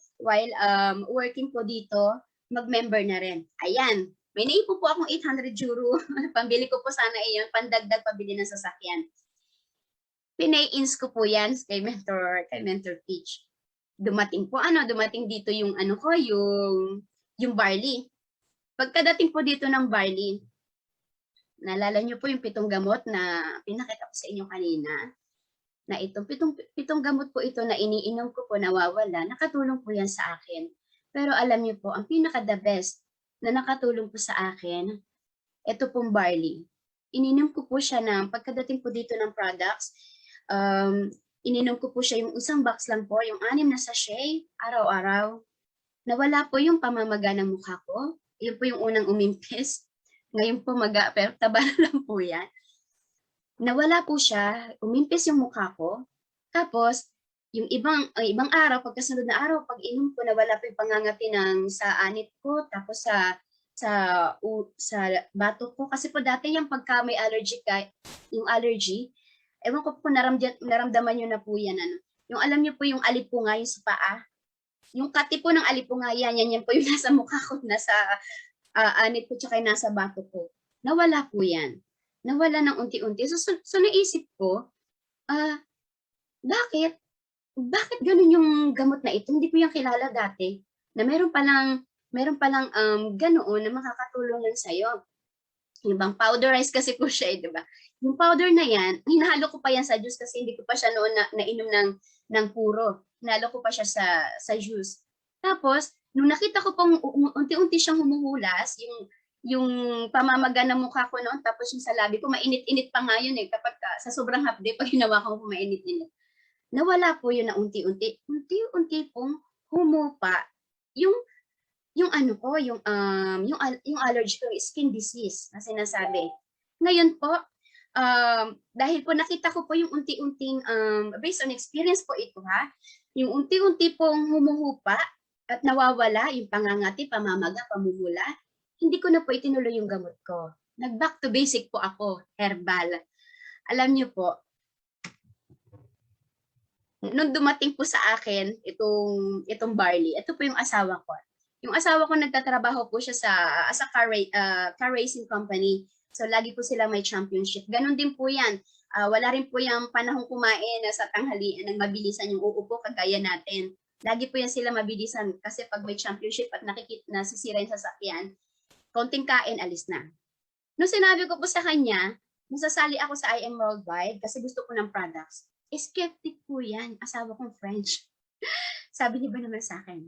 working po dito, mag-member na rin. Ayan, may naipon po akong 800 euro. Pambili ko po sana iyon, pandagdag pabili ng sasakyan. Pinay-ins ko po yan kay Mentor Peach. Dumating dito yung yung barley. Pagkadating po dito ng barley, naalala niyo po yung 7 gamot na pinakita ko sa inyo kanina, na itong 7 gamot po ito na iniinom ko po nawawala, nakatulong po yan sa akin. Pero alam niyo po, ang pinaka-the best na nakatulong po sa akin, ito pong barley. Ininom ko po siya pagkadating po dito ng products, ininom ko po siya yung isang box lang po, yung 6 na sachet, araw-araw. Nawala po yung pamamaga ng mukha ko. Yun po yung unang umimpis. Ngayon po pero taba na lang po yan. Nawala po siya, umimpis yung mukha ko. Tapos, yung ibang araw, pagkasunod na araw, pag inom ko, nawala po yung pangangati sa anit ko, tapos sa batok ko. Kasi po dati yung pagka may yung allergy, ewan ko po naramdaman nyo na po yan. Yung alam nyo po yung alipunga, yung sa paa. Yung kati po ng alipunga, yan po yung nasa mukha ko, nasa anit ko, tsaka nasa batok ko. Nawala po yan. Nawala ng unti-unti. So naisip ko, bakit ganun yung gamot na ito? Hindi ko yung kilala dati. Na meron palang ganoon na makakatulong lang sa'yo. Yung bang powderized kasi po siya, di ba? Yung powder na yan, hinahalo ko pa yan sa juice kasi hindi ko pa siya noon nainom ng puro. Hinalo ko pa siya sa juice. Tapos, nung nakita ko pong unti-unti siyang humuhulas, yung pamamaga ng mukha ko noon, tapos yung sa labi ko, mainit-init pa nga yun eh, kapag sa sobrang hapde, pag hinawa ko mainit-init. Nawala po yun na unti-unti. Unti-unti pong humupa yung ano ko, yung allergy ko, skin disease na sinasabi. Ngayon po, dahil po nakita ko po yung unti-unting, based on experience po ito ha, yung unti-unti pong humuhupa at nawawala yung pangangati, pamamaga, pamumula, hindi ko na po itinuloy yung gamot ko. Nag-back to basic po ako, herbal. Alam niyo po, nung dumating po sa akin itong barley, ito po yung asawa ko. Yung asawa ko nagtatrabaho po siya sa car racing company. So lagi po sila may championship. Ganon din po yan. Wala rin po yung panahong kumain sa tanghalian ng mabilisan yung uupo kagaya natin. Lagi po yan sila mabilisan kasi pag may championship at nasisira yung sasakyan, konting kain, alis na. Nung sinabi ko po sa kanya, nasasali ako sa IM Worldwide kasi gusto ko ng products. Skeptic po yan, asawa kong French. Sabi niya ba naman sa akin,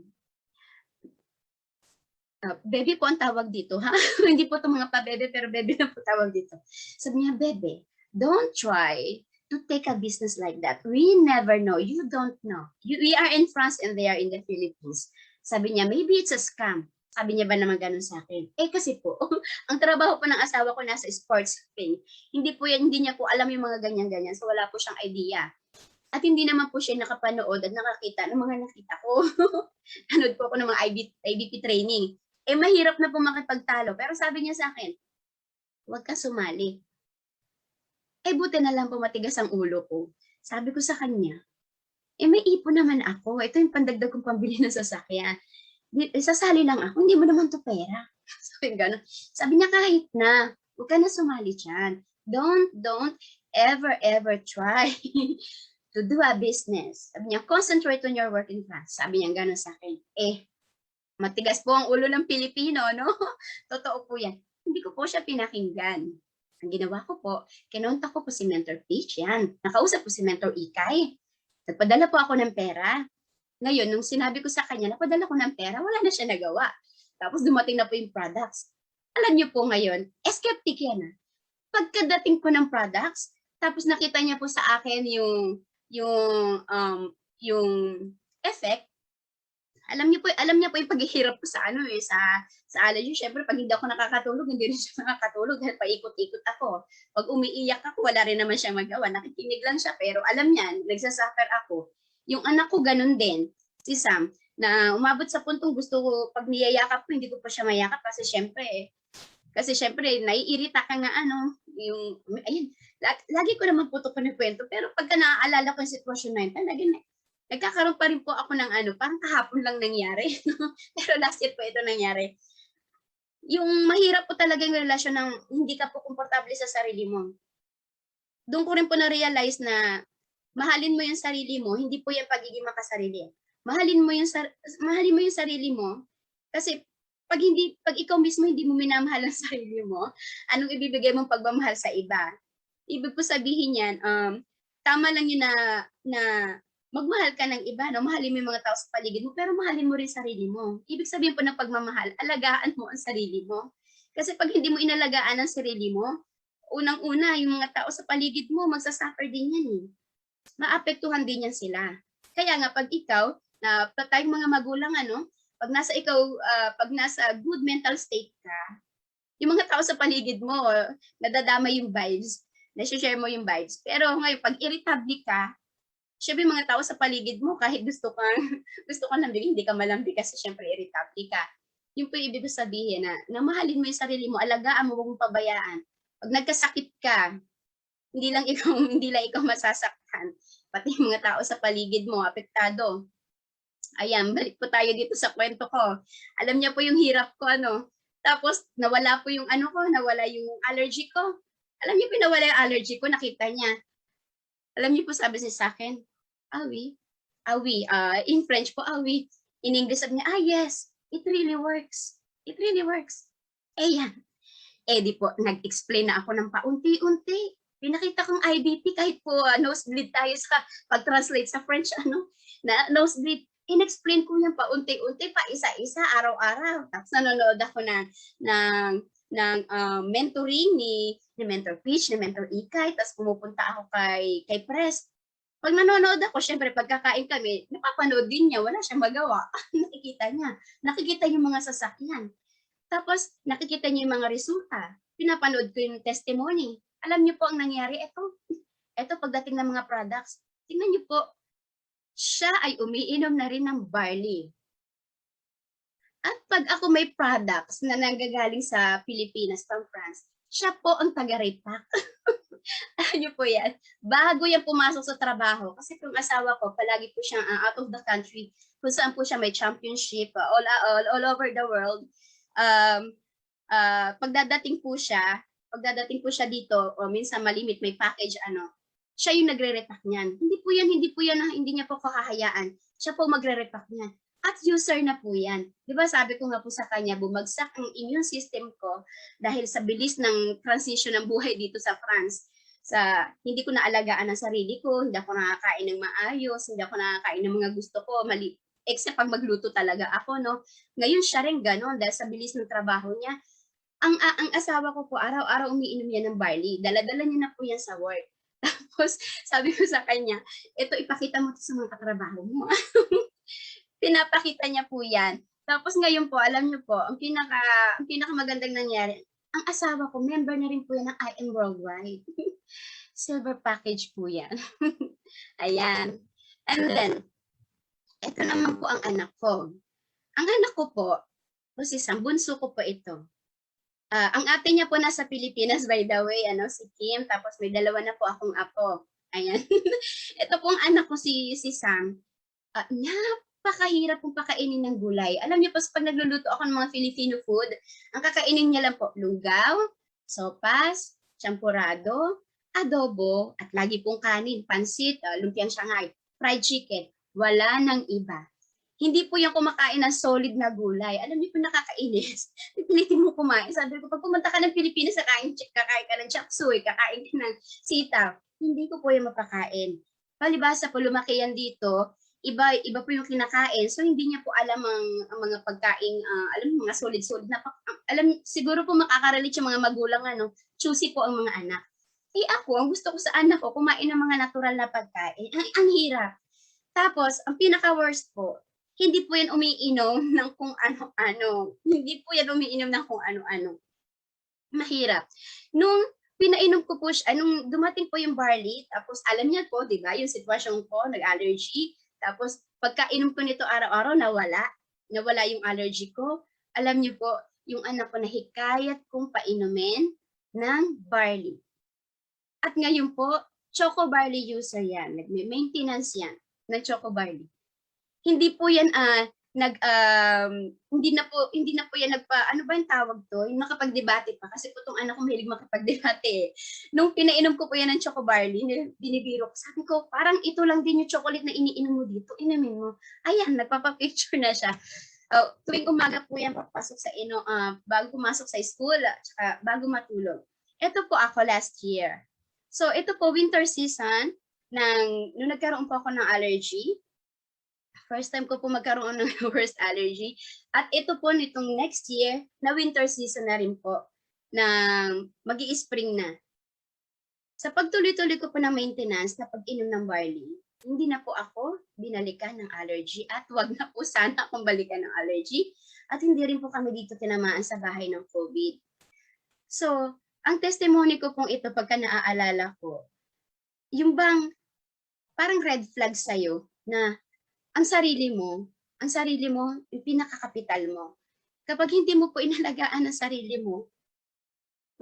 bebe po ang tawag dito, ha? Hindi po ito mga pa-bebe, pero bebe na po tawag dito. Sabi niya, bebe, don't try to take a business like that. We never know. You don't know. We are in France and they are in the Philippines. Sabi niya, maybe it's a scam. Sabi niya ba naman ganun sa akin? Kasi po, ang trabaho po ng asawa ko nasa sports thing. Hindi niya po alam yung mga ganyan-ganyan. So wala po siyang idea. At hindi naman po siya nakapanood at nakakita ng mga nakita ko. Nanood po ako ng mga IBP training. Mahirap na po makipagtalo. Pero sabi niya sa akin, huwag ka sumali. Buti na lang po matigas ang ulo ko. Sabi ko sa kanya, may ipon naman ako. Ito yung pandagdag kong pambili ng sasakyan. Sasali lang ako, hindi mo naman to pera. Sabi niya, kahit na, huwag ka na sumali dyan. Don't ever try to do a business. Sabi niya, concentrate on your work in France. Sabi niya gano'n sa akin. Matigas po ang ulo ng Pilipino, no? Totoo po yan. Hindi ko po siya pinakinggan. Ang ginawa ko po, kinontak ko po si Mentor Peach, yan. Nakausap po si Mentor Ikay. Nagpadala po ako ng pera. Ngayon, nung sinabi ko sa kanya, napadala ko ng pera, wala na siya nagawa. Tapos dumating na po yung products. Alam niyo po ngayon, skeptic yan. Pagkadating ko ng products, tapos nakita niya po sa akin yung effect. Alam niya po yung paghihirap ko sa allergy. Syempre, pag hindi ako nakakatulog, hindi rin siya nakakatulog dahil paikot-ikot ako. Pag umiiyak ako, wala rin naman siyang magawa. Nakikinig lang siya, pero alam niya, nagsasuffer ako. Yung anak ko ganun din, si Sam, na umabot sa puntong gusto ko, pag niyayakap ko, hindi ko pa siya mayakap kasi syempre, naiirita ka nga lagi ko naman po ito kwento, pero pagka naaalala ko yung sitwasyon na yun, talagang nagkakaroon pa rin po ako ng parang kahapon lang nangyari. Pero last year po ito nangyari. Yung mahirap po talaga yung relasyon ng hindi ka po komportable sa sarili mo. Doon ko rin po na-realize na mahalin mo yung sarili mo, hindi po yung pagiging makasarili. Mahalin mo yung sarili mo kasi pag ikaw mismo hindi mo minamahal ang sarili mo, anong ibibigay mong pagmamahal sa iba? Ibig po sabihin yan, tama lang yun na magmahal ka ng iba, no? Mahalin mo yung mga tao sa paligid mo, pero mahalin mo rin sarili mo. Ibig sabihin po ng pagmamahal, alagaan mo ang sarili mo. Kasi pag hindi mo inalagaan ang sarili mo, unang-una, yung mga tao sa paligid mo, magsasuffer din yan eh. Maapektuhan din yan sila. Kaya nga, pag ikaw, tayong mga magulang, pag nasa good mental state ka, yung mga tao sa paligid mo, nadadama yung vibes, nasi-share mo yung vibes. Pero ngayon, pag irritable ka, syempre mga tao sa paligid mo, kahit gusto kang lambing, hindi ka malambing kasi syempre irritable ka. Yung po ibig sabihin na mahalin mo yung sarili mo, alagaan mo, huwag mong pabayaan. Pag nagkasakit ka, hindi lang ikaw masasaktan, pati yung mga tao sa paligid mo, apektado. Ayan, balik po tayo dito sa kwento ko. Alam niya po yung hirap ko, Tapos, nawala po yung nawala yung allergy ko. Alam niyo, pinawala yung allergy ko, nakita niya. Alam niyo po, sabi niya sa akin, oui. In French po, oui. In English, sabi niya, yes, it really works. It really works. Yan. di po, nag-explain na ako ng paunti-unti. Pinakita kong IBP kahit po nosebleed tayo sa pag-translate sa French, na nosebleed. In-explain ko yan paunti-unti, pa isa-isa, araw-araw. Tapos nanonood ako ng mentoring ni Mentor Peach, ni Mentor Ikay. Tapos pumupunta ako kay Press. Pag nanonood ako, syempre pagkakain kami, napapanood din niya, wala siyang magawa. Nakikita niya. Nakikita yung mga sasakyan. Tapos, nakikita niyo yung mga resulta. Pinapanood ko yung testimony. Alam niyo po ang nangyari? Ito pagdating ng mga products. Tingnan niyo po, siya ay umiinom na rin ng barley. At pag ako may products na nanggagaling sa Pilipinas, from France, siya po ang taga-repack. Alam niyo po yan. Bago yan pumasok sa trabaho. Kasi kung asawa ko, palagi po siyang out of the country, kung saan po siya may championship all over the world. Pagdadating po siya dito, o minsan malimit may package, siya yung nagre-repack niyan. Hindi niya po kakahayaan. Siya po magre-repack niyan. At user na po yan. Di ba sabi ko nga po sa kanya, bumagsak ang immune system ko dahil sa bilis ng transition ng buhay dito sa France. Hindi ko naalagaan ang sarili ko, hindi ako nakakain ng maayos, hindi ako nakakain ng mga gusto ko, except pag magluto talaga ako, no? Ngayon siya rin gano'n dahil sa bilis ng trabaho niya. Ang asawa ko po, araw-araw umiinom yan ng barley. Dala-dala niya na po yan sa work. Tapos sabi ko sa kanya, ito ipakita mo sa mga katrabaho mo. Pinapakita niya po yan. Tapos ngayon po, alam niyo po, ang pinakamagandang nangyari, ang asawa ko, member na rin po yan ng I Am Worldwide. Silver package po yan. Ayan. And then, ito naman po ang anak ko. Ang anak ko po, si Sam, bunso ko po ito. Ang ate niya po nasa Pilipinas, by the way, si Kim, tapos may dalawa na po akong apo. Ayan. Ito pong anak ko, si Sam, napakahirap pong pakainin ng gulay. Alam niyo po, pag nagluluto ako ng mga Filipino food, ang kakainin niya lang po, lugaw, sopas, champurado, adobo, at lagi pong kanin, pansit, lumpiang Shanghai, fried chicken. Wala nang iba. Hindi po yan kumakain ng solid na gulay. Alam niyo po, nakakainis. Pipilitin mo kumain. Sabi ko, pag pumunta ka ng Pilipinas, kakain ka ng chop suey, kakain ka ng sitaw. Hindi ko po yan mapakain. Palibasa po, lumaki yan dito. Iba po yung kinakain. So, hindi niya po alam ang mga pagkain, mga solid-solid na siguro po makakarelate yung mga magulang, choosy po ang mga anak. Ako, ang gusto ko sa anak ko, kumain ng mga natural na pagkain. Ang hirap. Tapos, ang pinaka-worst po, hindi po yan umiinom ng kung ano-ano. Hindi po yan umiinom ng kung ano-ano. Mahirap. Nung pinainom ko po siya, nung dumating po yung barley, tapos alam niya po, di ba, yung sitwasyon ko, nag-allergy. Tapos, pagkainom ko nito araw-araw, nawala yung allergy ko. Alam niyo po, yung anak ko nahikayat kong painumin ng barley. At ngayon po, choco barley user yan. Nag-maintenance yan ng choco barley. Hindi po yan hindi na po yan ano ba yung tawag to? Yung nakapagdebate pa kasi po tong anak ko mahilig makipagdebate. Nung pinainom ko po yan ng choco barley, binibiro ko. Sabi ko, parang ito lang din yung chocolate na iniinom mo dito. Inumin mo. Ayan, nagpapapicture na siya. Tuwing umaga po yan papasok sa bago pumasok sa school, at bago matulog. Ito po ako last year. So ito po winter season nung nagkaroon po ako ng allergy. First time ko po magkaroon ng worst allergy. At ito po nitong next year, na winter season na rin po, na magi-spring na. Sa pagtuloy-tuloy ko po ng maintenance na pag-inom ng barley, hindi na po ako binalikan ng allergy at wag na po sana akong balikan ng allergy at hindi rin po kami dito tinamaan sa bahay ng COVID. So, ang testimony ko pong ito pagka naaalala ko, yung bang parang red flag sa'yo na ang sarili mo, yung pinakakapital mo. Kapag hindi mo po inalagaan ang sarili mo,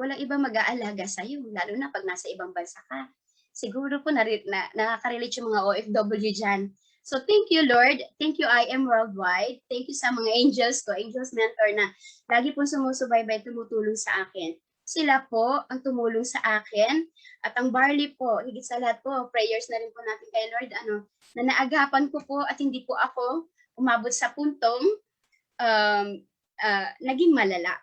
walang iba mag-aalaga sa'yo, lalo na pag nasa ibang bansa ka. Siguro po nakaka-relate yung mga OFW dyan. So thank you, Lord. Thank you, I Am Worldwide. Thank you sa mga angels ko, angels mentor na lagi po sumusubaybay, tumutulong sa akin. Sila po ang tumulong sa akin. At ang barley po, higit sa lahat po, prayers na rin po natin kay Lord, na naagapan ko po at hindi po ako umabot sa puntong naging malala.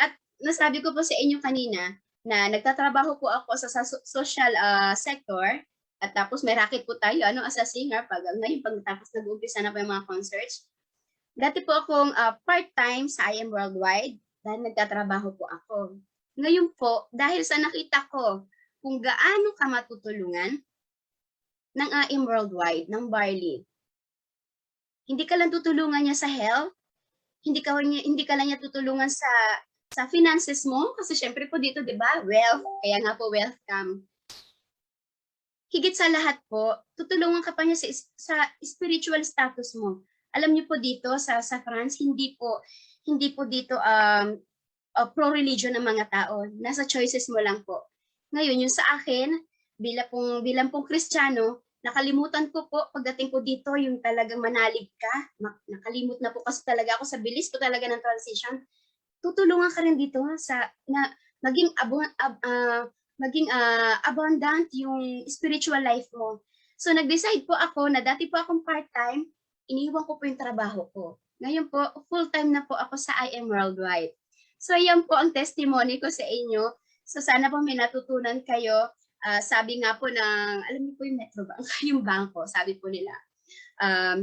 At nasabi ko po sa inyo kanina na nagtatrabaho po ako sa social sector at tapos may racket po tayo as a singer ngayon pagtapos nag-uumpisa na po yung mga concerts. Dati po akong part-time sa I Am Worldwide dahil nagtatrabaho po ako. Ngayon po, dahil sa nakita ko kung gaano ka matutulungan ng I Am Worldwide, ng Barley, hindi ka lang tutulungan niya sa health, hindi ka lang niya tutulungan sa finances mo, kasi syempre po dito, di ba, wealth, kaya nga po wealth come. Higit sa lahat po, tutulungan ka pa niya sa spiritual status mo. Alam niyo po dito sa France, hindi po dito pro-religion ng mga tao. Nasa choices mo lang po. Ngayon, yung sa akin, bilang pong Kristiyano, nakalimutan ko po pagdating ko dito yung talagang manalig ka. Nakalimut na po kasi talaga ako sa bilis ko talaga ng transition. Tutulungan ka rin dito na maging abundant yung spiritual life mo. So nag-decide po ako na dati po akong part-time, iniwan ko po yung trabaho ko. Ngayon po, full-time na po ako sa I Am Worldwide. So yan po ang testimony ko sa inyo. So sana po may natutunan kayo. Sabi nga po alam niyo po yung Metrobank, yung bangko, sabi po nila,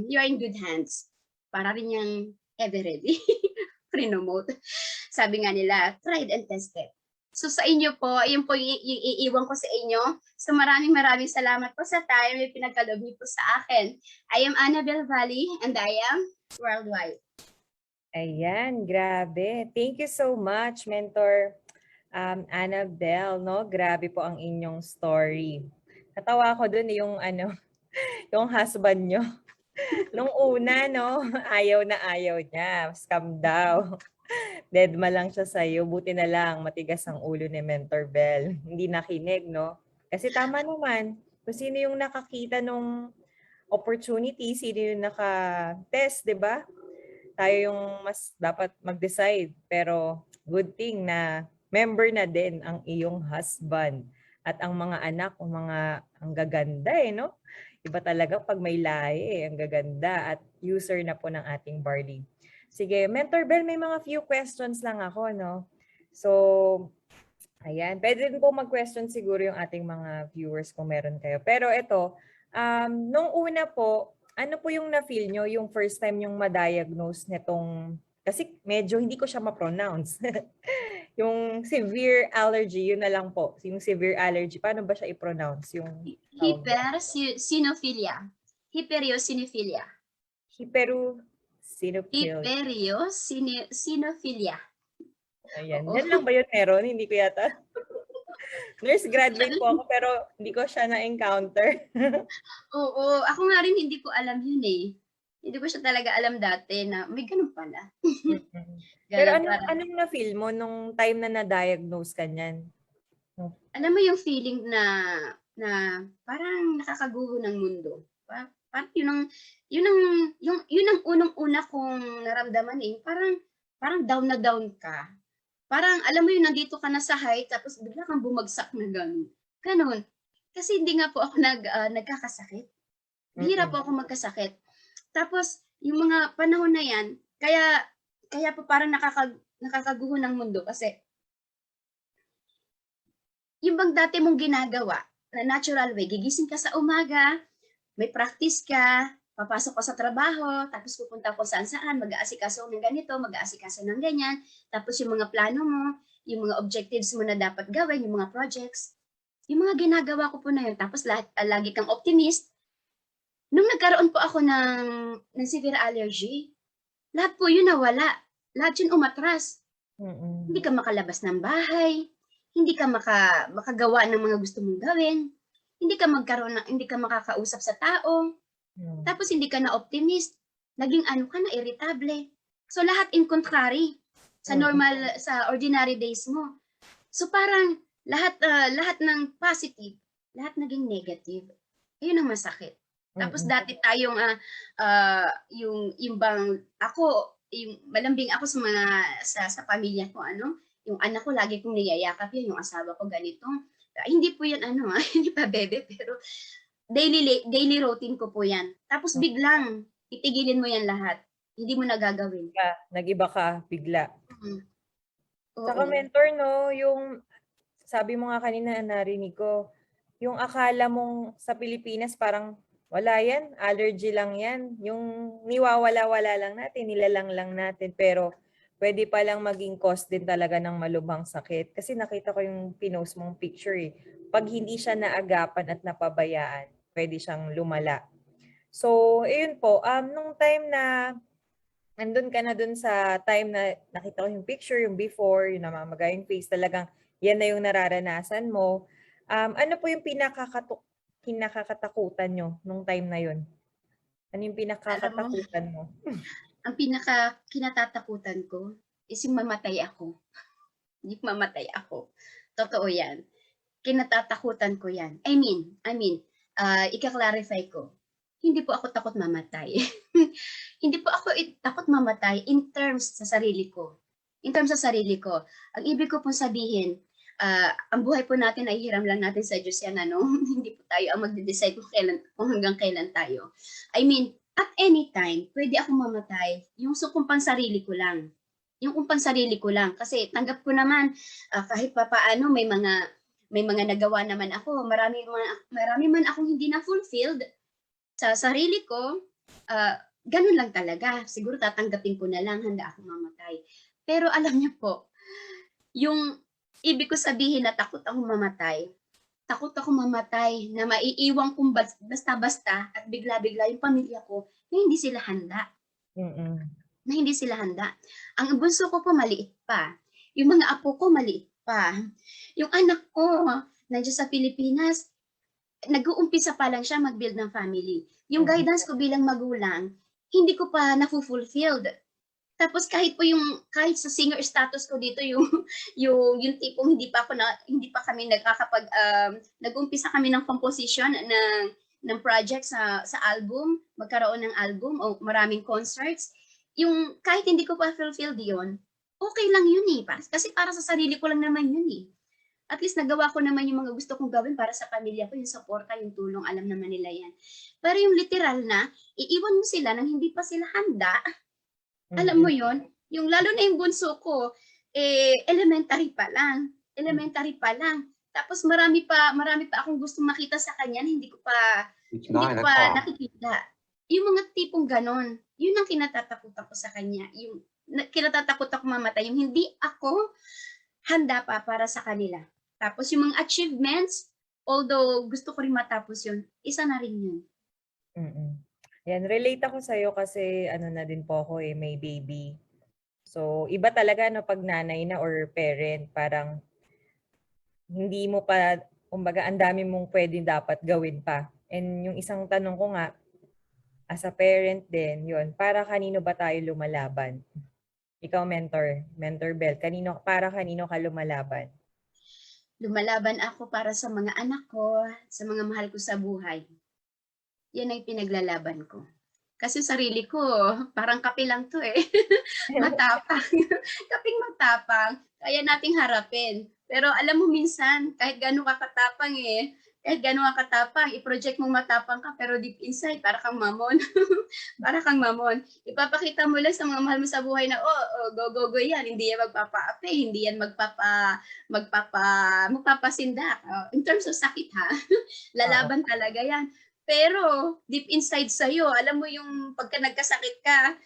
you're in good hands. Para rin yung ever ready. Pre-nomote. Sabi nga nila, tried and tested. So sa inyo po, yun po yung iiwan ko sa inyo. So maraming salamat po sa time may pinagkaloob niyo po sa akin. I am Annabelle Valley and I am Worldwide. Ayan, grabe. Thank you so much, Mentor Annabelle, no? Grabe po ang inyong story. Natawa ko dun yung yung husband nyo. Nung una, no, ayaw na ayaw niya. Scam daw. Deadma lang siya sa'yo. Buti na lang, matigas ang ulo ni Mentor Bell. Hindi nakinig, no? Kasi tama naman. Kung sino yung nakakita nung opportunity, sino yung naka-test, di ba? Tayo yung mas dapat mag-decide. Pero good thing na member na din ang iyong husband. At ang mga anak, ang gaganda no? Iba talaga pag may lahi, ang gaganda at user na po ng ating Barley. Sige, Mentor Bell, may mga few questions lang ako, no? So, ayan. Pwede din po mag-question siguro yung ating mga viewers kung meron kayo. Pero ito, nung una po, ano po yung na-feel nyo yung first time yung ma-diagnose nitong, kasi medyo hindi ko siya ma-pronounce. Yung severe allergy, yun na lang po. Yung severe allergy, paano ba siya i-pronounce? Yung Hypersinophilia. Hyperiosinophilia. Hyperiosinophilia. Ayan. Yan lang ba yun meron? Hindi ko yata. Nurse graduate po ako pero hindi ko siya na-encounter. Oo. Ako nga rin hindi ko alam yun eh. Hindi ko siya talaga alam dati na may ganun pala. Pero anong na-feel mo nung time na na-diagnose ka niyan? Alam mo yung feeling na parang nakakaguho ng mundo. Parang yun ang unang-una kong naramdaman eh. Parang down na down ka. Parang alam mo yung nandito ka na sa height tapos bigla kang bumagsak na gano'n. Ganon. Kasi hindi nga po ako nagkakasakit. Bihira po ako magkasakit. Tapos yung mga panahon na yan, kaya po parang nakakaguho ng mundo kasi yung bang dati mong ginagawa na natural way, gigising ka sa umaga, may practice ka, papasok ka sa trabaho, tapos pupunta ko saan-saan, mag-aasikaso ng ganito, mag-aasikaso ng ganyan, tapos yung mga plano mo, yung mga objectives mo na dapat gawin, yung mga projects, yung mga ginagawa ko po na yun, tapos lagi kang optimist. Nung nagkaroon po ako ng severe allergy, lahat po yun nawala. Lahat yun umatras. Hindi ka makalabas ng bahay, hindi ka makagawa ng mga gusto mong gawin, hindi ka makakausap sa tao, tapos hindi ka na optimist, naging ka na irritable. So lahat in contrary sa normal, sa ordinary days mo. So parang lahat ng positive, lahat naging negative. Ayun ang masakit. Tapos dati tayong yung bang ako, yung malambing ako sa mga sa pamilya ko yung anak ko lagi kong niyayakap yun, yung asawa ko ganito. Hindi po yan hindi pa bebe pero daily routine ko po yan. Tapos biglang itigilin mo yan lahat. Hindi mo nagagawin. Nag-iba ka bigla. Saka Oo. mentor 'no, yung sabi mo nga kanina narinig ko, yung akala mong sa Pilipinas parang wala yan, allergy lang yan. Yung niwawala-wala lang natin, nilalang lang natin. Pero pwede palang maging cause din talaga ng malubhang sakit. Kasi nakita ko yung pinost mong picture eh. Pag hindi siya naagapan at napabayaan, pwede siyang lumala. So, ayun po, nung time na nandun ka na dun sa time na nakita ko yung picture, yung before, yung namamaga yung face, talagang yan na yung nararanasan mo. Ano po yung pinakakatakutan nyo nung time na yun? Ano yung Alam mo, pinakakatakutan mo? ang pinaka kinatatakutan ko is yung mamatay ako. Yung mamatay ako. Totoo yan. Kinatatakutan ko yan. Ika-clarify ko. Hindi po ako takot mamatay. Hindi po ako takot mamatay in terms sa sarili ko. In terms sa sarili ko. Ang ibig ko pong sabihin, ang buhay po natin ay hiram lang natin sa Diyos yan, ano? Hindi po tayo ang magde-decide kung hanggang kailan tayo. At any time, pwede akong mamatay. Yung kung sarili ko lang. Yung kung sarili ko lang. Kasi tanggap ko naman, kahit pa paano may mga nagawa naman ako. Marami man akong hindi na fulfilled sa sarili ko. Ganun lang talaga. Siguro tatanggapin ko na lang, handa akong mamatay. Pero alam niyo po, yung ibig ko sabihin na takot akong mamatay na maiiwan kong basta-basta at bigla-bigla yung pamilya ko na hindi sila handa. Mm-mm. Na hindi sila handa. Ang bunso ko po maliit pa. Yung mga apo ko maliit pa. Yung anak ko, nandiyan sa Pilipinas, nag-uumpisa pa lang siya mag-build ng family. Yung Mm-mm. guidance ko bilang magulang, hindi ko pa na-fulfilled. Tapos kahit sa singer status ko dito yung tipong hindi pa kami nag-umpisa kami ng composition ng project sa album, magkaroon ng album o maraming concerts. Yung kahit hindi ko pa fulfilled yun, okay lang yun eh. Kasi para sa sarili ko lang naman yun eh. At least nagawa ko naman yung mga gusto kong gawin para sa pamilya ko, yung suporta, yung tulong, alam naman nila yan. Pero yung literal na, iiwan mo sila nang hindi pa sila handa, alam mo Mm-mm. yon, yung lalo na yung bunso ko, elementary pa lang. Elementary pa lang. Tapos marami pa akong gustong makita sa kanya na It's hindi ko 9 pa o'clock. nakikita. Yung mga tipong ganon, yun ang kinatatakutan ko sa kanya. Yung kinatatakot ako mamatay, yung hindi ako handa pa para sa kanila. Tapos yung mga achievements, although gusto ko rin matapos yun, isa na rin yun. Mm-mm. Yan, relate ako sa'yo kasi ano na din po ako eh, may baby. So, iba talaga no pag nanay na or parent, parang hindi mo pa, kumbaga, ang dami mong pwede dapat gawin pa. And yung isang tanong ko nga, as a parent din, yun, para kanino ba tayo lumalaban? Ikaw, Mentor Bell, para kanino ka lumalaban? Lumalaban ako para sa mga anak ko, sa mga mahal ko sa buhay. Yan ang pinaglalaban ko. Kasi sarili ko, parang kape lang to eh. Matapang. Kaping matapang. Kaya nating harapin. Pero alam mo minsan, kahit gano'n ka katapang kahit gano'n ka katapang, i-project mong matapang ka, pero deep inside, para kang mamon. Para kang mamon. Ipapakita mo lang sa mga mahal mo sa buhay na, go yan. Hindi yan magpapaapi, hindi yan magpapasindak. In terms of sakit ha, Oo. lalaban talaga yan. Pero deep inside sa'yo, alam mo yung pagka nagkasakit ka,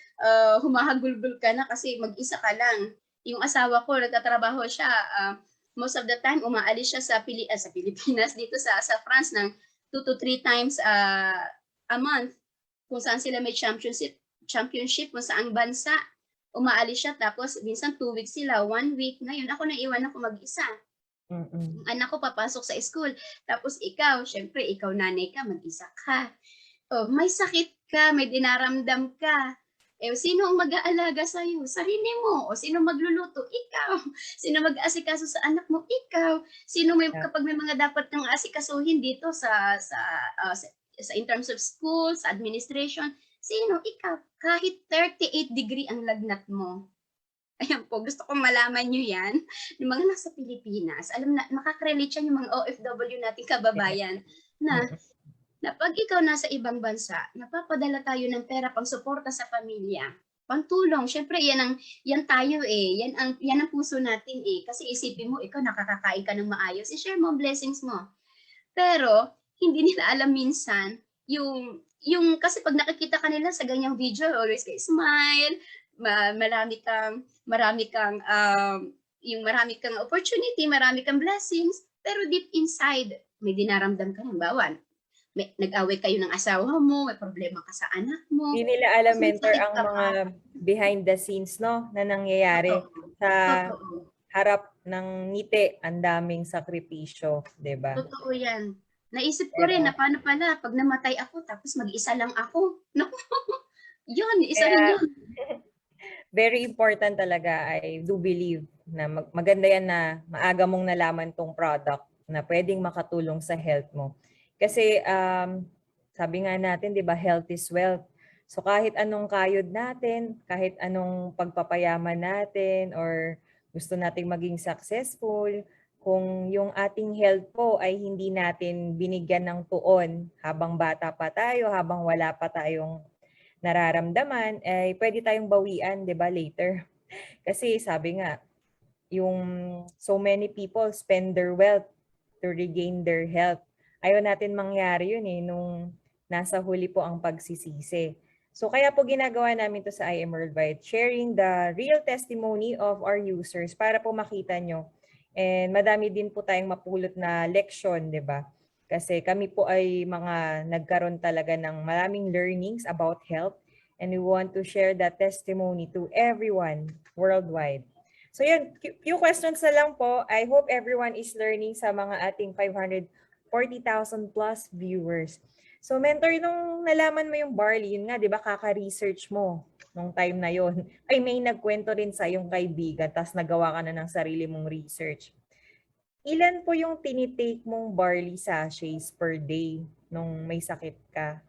humahagulgul ka na kasi mag-isa ka lang. Yung asawa ko, nagtatrabaho siya, most of the time, umaalis siya sa Pilipinas, dito sa France ng 2 to 3 times a month, kung saan sila may championship kung saang bansa. Umaalis siya, tapos minsan 2 weeks sila, 1 week. Ngayon, ako naiwan ako mag-isa. Mm-mm. Yung anak ko papasok sa school. Tapos ikaw, syempre, ikaw nanay ka, mag-isa ka. May sakit ka, may dinaramdam ka. Sino ang mag-aalaga sa'yo? Sarili mo. O sino magluluto? Ikaw. Sino mag-aasikaso sa anak mo? Ikaw. Yeah. Kapag may mga dapat kang asikasuhin dito sa in terms of school, sa administration, sino? Ikaw. Kahit 38 degree ang lagnat mo. Ayan po, gusto kong malaman nyo yan. Yung mga nasa Pilipinas, alam na, makaka-relate yan yung mga OFW nating kababayan na Mm-mm. pag ikaw nasa ibang bansa, napapadala tayo ng pera pang suporta sa pamilya. pantulong. Siyempre, yan tayo eh. Yan ang puso natin eh. Kasi isipin mo, ikaw nakakakain ka ng maayos, i-share mo ang blessings mo. Pero, hindi nila alam minsan, kasi pag nakikita ka nila sa ganyang video, always kay smile, marami kang opportunity, marami kang blessings, pero deep inside, may dinaramdam ka ng bawan. Nag-away kayo ng asawa mo, may problema ka sa anak mo. Hindi nila alam, Mas may mentor, sakit ang ka mga pa. behind the scenes, no, na nangyayari Totoo. sa Totoo. harap ng ngiti, ang daming sakripisyo, 'di ba? Totoo yan. Naisip ko rin Pero na paano pala pag namatay ako tapos mag-isa lang ako. Naku, yun, isa rin kaya yun. very important talaga, I do believe na maganda yan na maaga mong nalaman tong product na pwedeng makatulong sa health mo. Kasi sabi nga natin, 'di ba, health is wealth. So kahit anong kayod natin, kahit anong pagpapayaman natin or gusto nating maging successful, kung yung ating health po ay hindi natin binigyan ng tuon habang bata pa tayo, habang wala pa tayong nararamdaman, ay pwede tayong bawian, 'di ba, later. Kasi sabi nga, yung so many people spend their wealth to regain their health. Ayaw natin mangyari yun eh, nung nasa huli po ang pagsisisi. So kaya po ginagawa namin to sa IM Worldwide, sharing the real testimony of our users para po makita nyo. And madami din po tayong mapulot na leksyon, di ba? Kasi kami po ay mga nagkaroon talaga ng maraming learnings about health, and we want to share that testimony to everyone worldwide. So yun, few questions na lang po. I hope everyone is learning sa mga ating 540,000 plus viewers. So mentor, nung nalaman mo yung barley, yun nga, di ba, kaka-research mo nung time na yon. Ay, may nagkwento rin sa iyong kaibigan, tapos nagawa ka na ng sarili mong research. Ilan po yung tinitake mong barley sachets per day nung may sakit ka?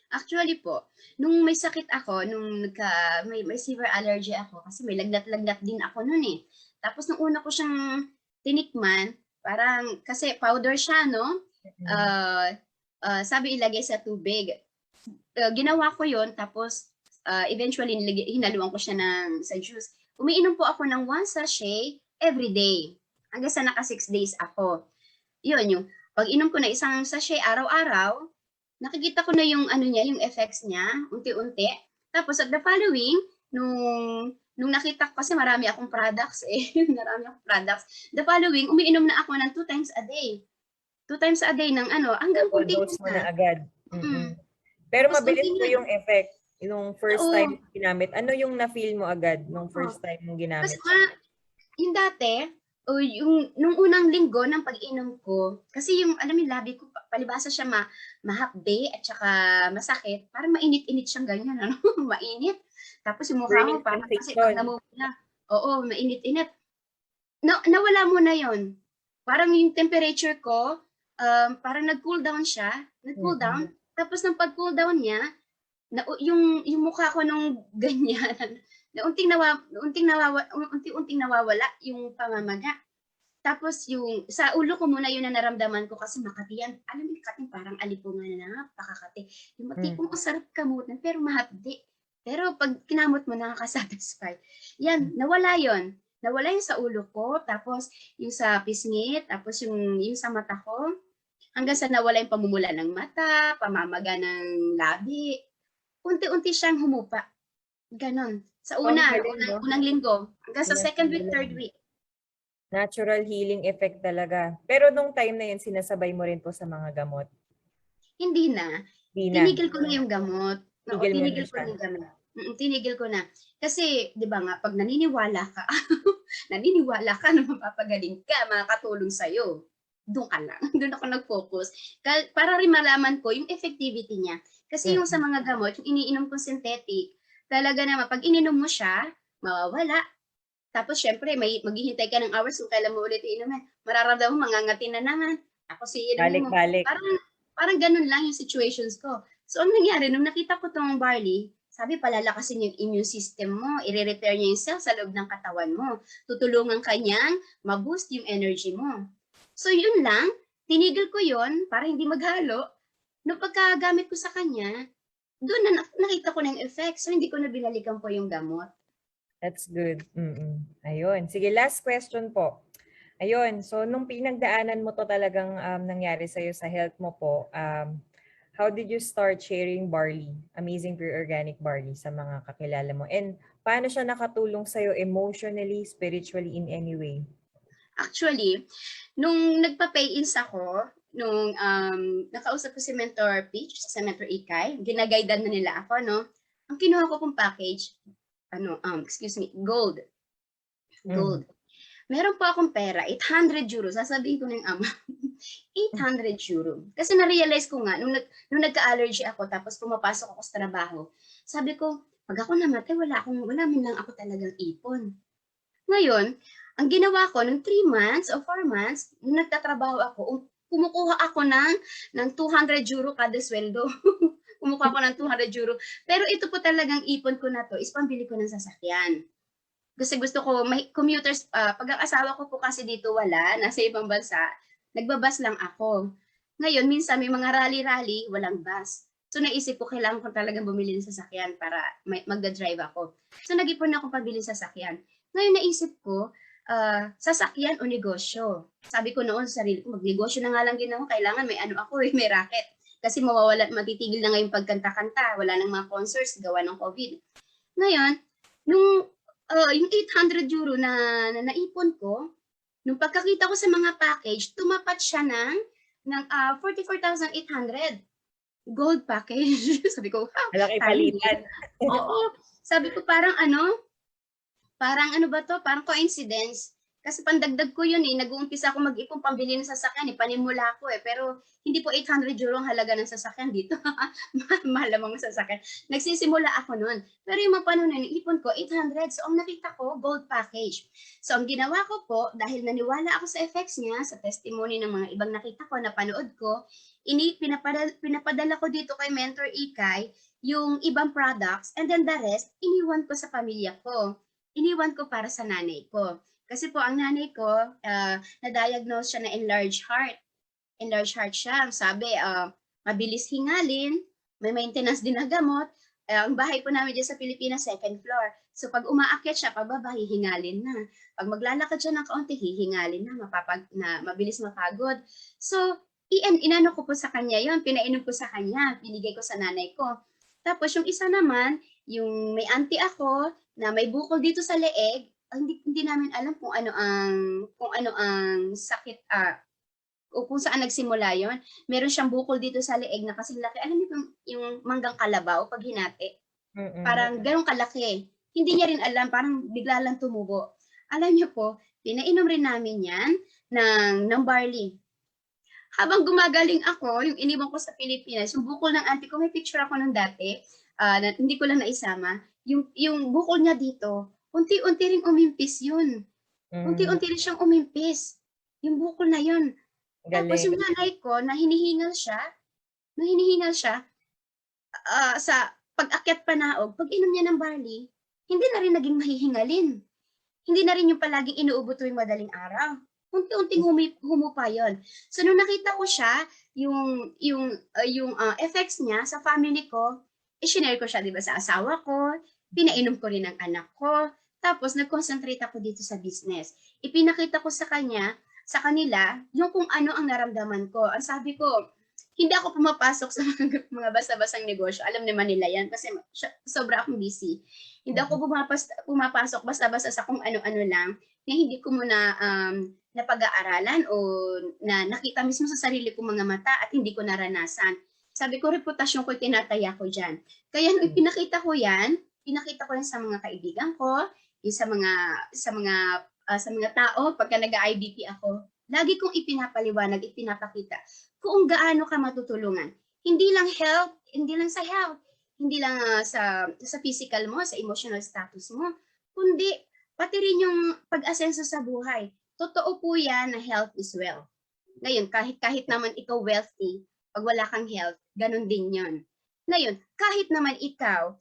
Actually po, nung may sakit ako, may severe allergy ako kasi may lagnat-lagnat din ako noon eh. Tapos nung una ko siyang tinikman, parang kasi powder siya, no? Sabi ilagay sa tubig. Ginawa ko yon, tapos eventually hinaluan ko siya sa juice. Umiinom po ako ng 1 sachet every day. Hanggang sa naka 6 days ako. Yun, yung pag-inom ko na isang sachet araw-araw, nakikita ko na yung yung effects niya, unti-unti. Tapos at the following, nung nakita ko, kasi marami akong products eh, The following, umiinom na ako ng 2 times a day. 2 times a day ng hanggang Overdose mo na agad. Pero Tapos mabilis po yung effect. Yung first time ginamit. Ano yung na-feel mo agad nung first time mong ginamit? Kasi yung dati, nung unang linggo ng pag-inom ko, kasi yung, alam mo, labi ko, palibasa siya mahapde at saka masakit, parang mainit-init siyang ganyan, mainit. Tapos yung mukha mo, parang kasi pag namumula, mainit-init. Nawala mo na yon. Parang yung temperature ko, parang nag-cool down siya, down. Tapos nang pag-cool down niya, yung mukha ko nung ganyan, unti-unting nawawala yung pamamaga. Tapos yung sa ulo ko muna yun na naramdaman ko kasi makati yan. Alam mo, Kati, parang alipungan na napakakati. Yung matipong masarap kamutan pero mahapdi. Pero pag kinamot mo, nakakasatisfy. Yan, nawala yon. Nawala yung sa ulo ko, tapos yung sa pisngit, tapos yung sa mata ko. Hanggang sa nawala yung pamumula ng mata, pamamaga ng labi. Unti-unti siyang humupa. Ganon. Sa unang linggo, hanggang sa second week, third week. Natural healing effect talaga. Pero nung time na yun, sinasabay mo rin po sa mga gamot? Hindi na. Tinigil ko na yung gamot. Tinigil ko na. Kasi, di ba nga, pag naniniwala ka na mapapagaling ka, makakatulong sa'yo, doon ka lang. Doon ako nag-focus. Para rin malaman ko yung effectivity niya. Kasi yung sa mga gamot, yung iniinom kong synthetic, talaga naman, pag ininom mo siya, mawawala. Tapos, syempre, maghihintay ka ng hours kung kailan mo ulit iinumin. Mararamdaman mo, mangangati na naman. Tapos, iinumin mo. Parang ganun lang yung situations ko. So, ang nangyari, nung nakita ko tong barley, sabi, palalakasin yung immune system mo, i-repair niya yung cells sa loob ng katawan mo. Tutulungan kanyang ma-boost yung energy mo. So, yun lang. Tinigil ko yun para hindi maghalo. Nung pagkagamit ko sa kanya, doon na nakita ko na yung effect. So, hindi ko na binalikan po yung gamot. That's good. Ayun. Sige, last question po. Ayun, so nung pinagdaanan mo to talagang nangyari sa'yo sa health mo po, how did you start sharing barley, Amazing Pure Organic Barley sa mga kakilala mo? And paano siya nakatulong sa'yo emotionally, spiritually, in any way? Actually, nung nagpa-pay-ins ako, nung nakausap ko si Mentor Peach sa Mentor Ikay, ginagaydan na nila ako, no? Ang kinuha ko kong package, gold. Gold. Meron po akong pera, 800 euro. Sasabihin ko ng ama, 800 euro. Kasi na-realize ko nga, nung nagka-allergy ako, tapos pumapasok ako sa trabaho, sabi ko, pag ako namatay, wala man lang ako talagang ipon. Ngayon, ang ginawa ko, nung 3 months o 4 months, nung nagtatrabaho ako, kumukuha ako ng 200 euro kada sweldo. Kumukuha ako ng 200 euro. Pero ito po talagang ipon ko na to, is pambili ko ng sasakyan. Kasi gusto ko, may commuters, pag ang asawa ko po kasi dito wala, nasa ibang bansa, nagbabas lang ako. Ngayon, minsan may mga rally-rally, walang bus. So naisip ko, kailangan ko talagang bumili ng sasakyan para magda-drive ako. So nag-ipon ako pabili ng sasakyan. Ngayon naisip ko, sasakyan o negosyo. Sabi ko noon sa sarili ko, magnegosyo na nga lang din ako, kailangan may may racket. Kasi matitigil na ngayon pagkanta-kanta, wala nang mga concerts, gawa ng COVID. Ngayon, yung 800 euro na naipon ko, nung pagkakita ko sa mga package, tumapat siya ng 44,800 gold package. Sabi ko, Malaki palitan. Oo. Sabi ko, parang ba to? Parang coincidence. Kasi pandagdag ko yun nag-uumpisa ako mag-ipon pambili ng sasakyan panimula ko pero hindi po 800 euro ang halaga ng sasakyan dito. Mahal namang sasakyan. Nagsisimula ako noon. Pero yung mga panahon na ipon ko, 800. So ang nakita ko, gold package. So ang ginawa ko po, dahil naniwala ako sa effects niya, sa testimony ng mga ibang nakita ko, napanood ko, pinapadala ko dito kay Mentor Ikay yung ibang products and then the rest, iniwan ko sa pamilya ko. Iniwan ko para sa nanay ko. Kasi po ang nanay ko, na-diagnose siya na enlarged heart. Enlarged heart siya. Sabi, mabilis hingalin, may maintenance din na gamot. Ang bahay po namin dyan sa Pilipinas, second floor. So pag umaakyat siya, pababa, hihingalin na. Pag maglalakad siya ng kaunti, hihingalin na, mabilis mapagod. So, inano ko po sa kanya yon, pinainom ko sa kanya, binigay ko sa nanay ko. Tapos yung isa naman, yung may auntie ako, na may bukol dito sa leeg, hindi namin alam kung ano ang sakit o kung saan nagsimula yon. Meron siyang bukol dito sa leeg na kasing laki. Alam niyo yung manggang kalabaw pag hinati? Parang ganun kalaki. Hindi niya rin alam, parang bigla lang tumubo. Alam niyo po, pinainom rin namin yan ng barley. Habang gumagaling ako, yung iniwan ko sa Pilipinas, yung bukol ng auntie ko, may picture ako nung dati, na hindi ko lang naisama, yung bukol niya dito, unti-unti ring umimpis yun. Unti-unti rin siyang umimpis. Yung bukol na yun. Tapos yung nanay ko, na hinihingal siya, sa pag-akyat panaog, pag inom niya ng barley, hindi na rin naging mahihingalin. Hindi na rin yung palaging inuubo tuwing madaling araw. Unti-unting humupa yon. So nung nakita ko siya, yung effects niya sa family ko, i-share ko siya, di ba, sa asawa ko, pinainom ko rin ng anak ko, tapos nag-concentrate ako dito sa business. Ipinakita ko sa kanila, yung kung ano ang naramdaman ko. Ang sabi ko, hindi ako pumapasok sa mga basta-bastang negosyo. Alam naman nila yan kasi sobra akong busy. Hindi ako pumapasok basta-basta sa kung ano-ano lang na hindi ko muna napag-aaralan o na nakita mismo sa sarili kong mga mata at hindi ko naranasan. Sabi ko, reputasyon ko, tinataya ko dyan. Kaya nung pinakita ko yan sa mga kaibigan ko, sa mga tao, pagka nag-IBP ako, lagi kong ipinapaliwanag, ipinapakita kung gaano ka matutulungan. Hindi lang sa health, hindi lang sa physical mo, sa emotional status mo, kundi pati rin yung pag-asenso sa buhay. Totoo po yan na health is wealth. Ngayon, kahit naman ikaw wealthy, pag wala kang health, ganun din yon. Ngayon, kahit naman ikaw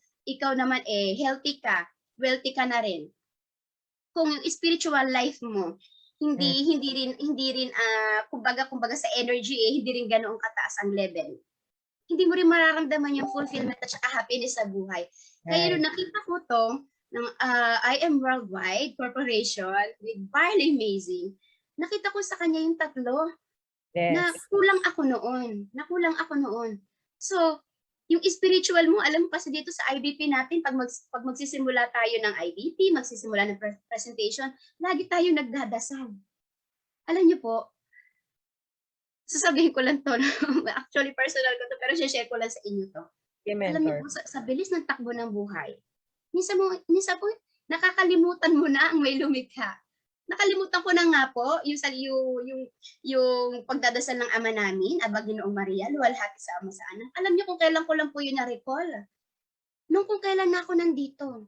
naman healthy ka, wealthy ka na rin. Kung yung spiritual life mo, hindi rin kumbaga sa energy hindi rin ganoong kataas ang level. hindi mo rin mararamdaman yung fulfillment at saka happiness sa buhay. Kaya Right. nung nakita ko to, ng I Am Worldwide Corporation with Barley Amazing, nakita ko sa kanya yung tatlo na Yes. nakulang ako noon. So, yung spiritual mo, alam mo kasi dito sa IBP natin, pag magsisimula tayo ng IBP, magsisimula ng presentation, lagi tayo nagdadasal. Alam niyo po, sasabihin ko lang to, actually personal ko to, pero share ko lang sa inyo to. Okay, Alam niyo mentor. po, sa bilis ng takbo ng buhay, minsan po, nakakalimutan mo na ang may lumikha. Nakalimutan ko na nga po yung pagdadasal ng ama namin, Aba Ginoong Maria, luwalhati sa ama sa anak. Alam niyo kung kailan ko lang po yun na-recall. Nung kung kailan na ako nandito.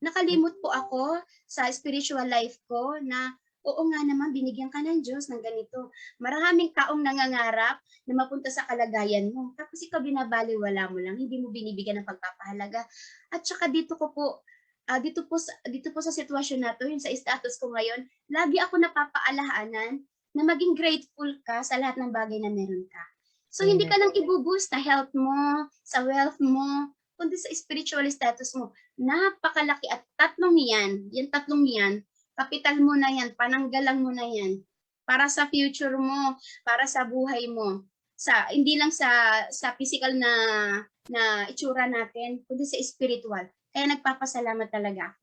Nakalimot po ako sa spiritual life ko na oo nga naman, binigyan ka ng Diyos ng ganito. Maraming taong nangangarap na mapunta sa kalagayan mo. Tapos ikaw binabaliwala mo lang, hindi mo binibigyan ng pagpapahalaga. At saka dito dito po sa sitwasyon na to, yung sa status ko ngayon, lagi ako napapaalahanan na maging grateful ka sa lahat ng bagay na meron ka. So, hindi ka lang ibuboost sa health mo, sa wealth mo, kundi sa spiritual status mo. Napakalaki at tatlong yan, kapital mo na yan, pananggalang mo na yan, para sa future mo, para sa buhay mo. Hindi lang sa physical na itsura natin, kundi sa spiritual. Kaya nagpapasalamat talaga.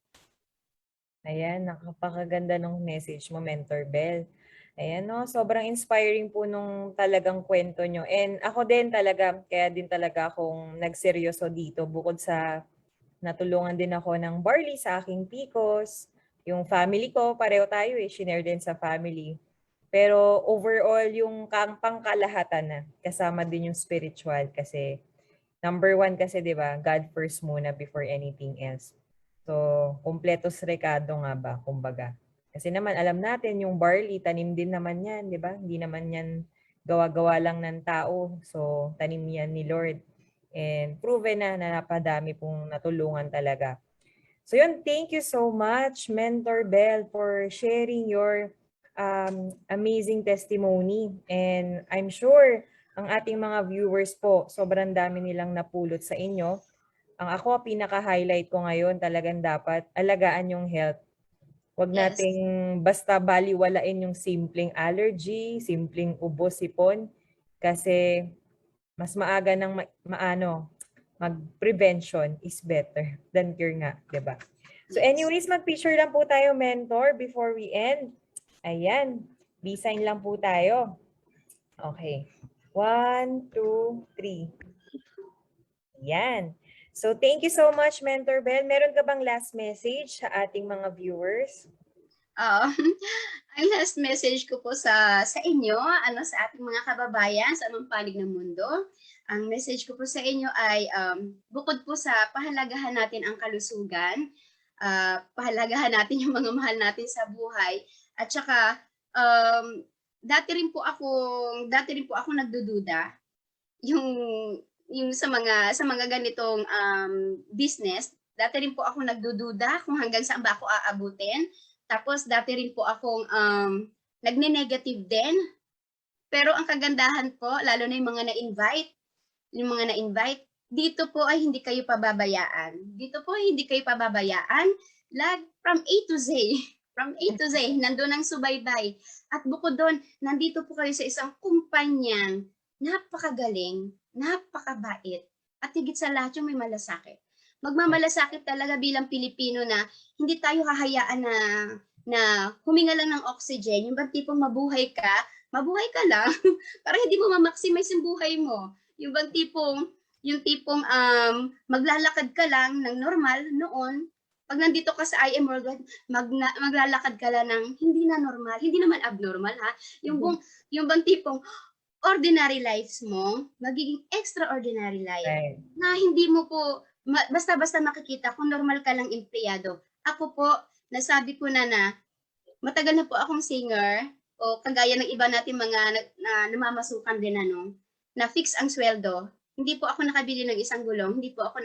Ayan, napakaganda ng message mo, Mentor Bell. Ayan, no, sobrang inspiring po nung talagang kwento nyo. And ako din talaga, kaya din talaga akong nagseryoso dito. Bukod sa natulungan din ako ng Barley sa aking PCOS. Yung family ko, pareho tayo shinare din sa family. Pero overall, yung pangkalahatan na, kasama din yung spiritual kasi number one kasi, di ba, God first muna before anything else. So, kumpletos rekado nga ba, kumbaga. Kasi naman, alam natin, yung barley, tanim din naman yan, di ba? Hindi naman yan gawa-gawa lang ng tao. So, tanim yan ni Lord. And proven na napadami pong natulungan talaga. So yun, thank you so much, Mentor Bell, for sharing your amazing testimony. And I'm sure ang ating mga viewers po, sobrang dami nilang napulot sa inyo. Ang ako, pinaka-highlight ko ngayon, talagang dapat alagaan yung health. Huwag Yes. nating basta baliwalain yung simpleng allergy, simpleng ubo, sipon. Kasi mas maaga ng mag-prevention is better than cure nga, di ba? So Yes. anyways, mag-picture lang po tayo, mentor, before we end. Ayan, B-sign lang po tayo. Okay. 1, 2, 3. Ayan. So thank you so much, Mentor Bell. Meron ka bang last message sa ating mga viewers? Ang last message ko po sa inyo, sa ating mga kababayan sa anong panig ng mundo, ang message ko po sa inyo ay bukod po sa pahalagahan natin ang kalusugan, pahalagahan natin yung mga mahal natin sa buhay, at saka dati rin po ako nagdududa yung sa mga ganitong business. Dati rin po ako nagdududa kung hanggang saan ba ako aabutin. Tapos dati rin po akong nagne-negative din. Pero ang kagandahan po, lalo na yung mga na-invite, dito po ay hindi kayo pababayaan. From A to Z. From A to Z, nandun ang subaybay. At bukod doon, nandito po kayo sa isang kumpanyang napakagaling, napakabait, at higit sa lahat yung may malasakit. Magmamalasakit talaga bilang Pilipino na hindi tayo hahayaan na huminga lang ng oxygen. Yung bang tipong mabuhay ka lang para hindi mo ma-maximize yung buhay mo. Yung bang tipong maglalakad ka lang ng normal noon, pag nandito ka sa I Am Worldwide, maglalakad ka lang ng hindi na normal, hindi naman abnormal ha. Yung bang tipong ordinary lives mo, magiging extraordinary life. Right. Na hindi mo po basta-basta makikita kung normal ka lang empleyado. Ako po, nasabi ko na matagal na po akong singer o kagaya ng iba natin mga namamasukan din na fix ang sweldo. Hindi po ako nakabili ng isang gulong, hindi po ako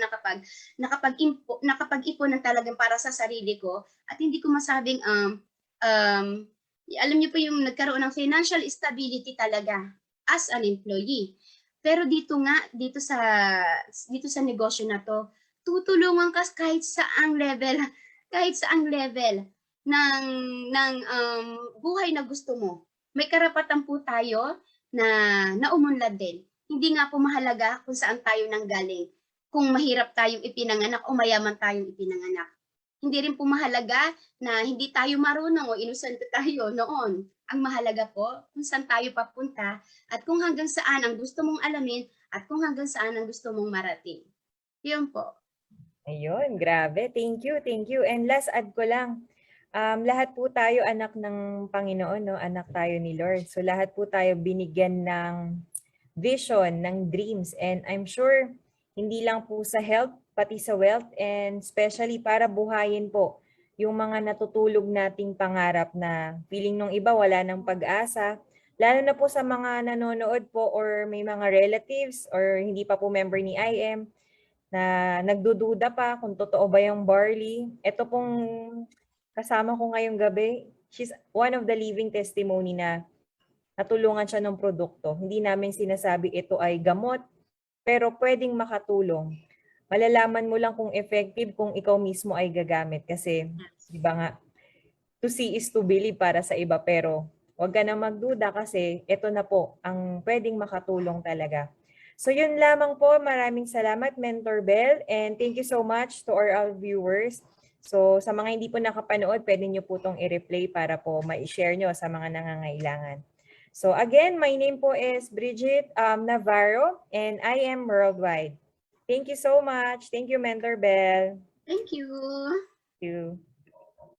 nakapag-ipon ng talagang para sa sarili ko at hindi ko masabing alam niyo po yung nagkaroon ng financial stability talaga as an employee. Pero dito sa negosyo na to, tutulungan ka kahit saang level ng buhay na gusto mo. May karapatan po tayo na umunlad din. Hindi nga po mahalaga kung saan tayo nanggaling. Kung mahirap tayong ipinanganak o mayaman tayong ipinanganak. Hindi rin po mahalaga na hindi tayo marunong o inosente tayo noon. Ang mahalaga po kung saan tayo papunta at kung hanggang saan ang gusto mong alamin at kung hanggang saan ang gusto mong marating. Yun po. Ayun, grabe. Thank you, thank you. And last add ko lang, lahat po tayo anak ng Panginoon, no? Anak tayo ni Lord. So lahat po tayo binigyan ng vision, ng dreams. And I'm sure, hindi lang po sa health, pati sa wealth, and especially para buhayin po yung mga natutulog nating pangarap na feeling nung iba wala ng pag-asa. Lalo na po sa mga nanonood po or may mga relatives or hindi pa po member ni IM na nagdududa pa kung totoo ba yung barley. Ito pong kasama ko ngayong gabi, she's one of the living testimony na natulungan siya ng produkto. Hindi namin sinasabi ito ay gamot, pero pwedeng makatulong. Malalaman mo lang kung effective kung ikaw mismo ay gagamit. Kasi, di ba nga, to see is to believe para sa iba, pero huwag ka na magduda kasi ito na po ang pwedeng makatulong talaga. So yun lamang po. Maraming salamat, Mentor Bell. And thank you so much to our viewers. So sa mga hindi po nakapanood, pwede nyo po itong i-replay para po ma-share nyo sa mga nangangailangan. So again, my name po is Bridget Navarro and I am Worldwide. Thank you so much. Thank you, Mentor Bell. Thank you. Thank you.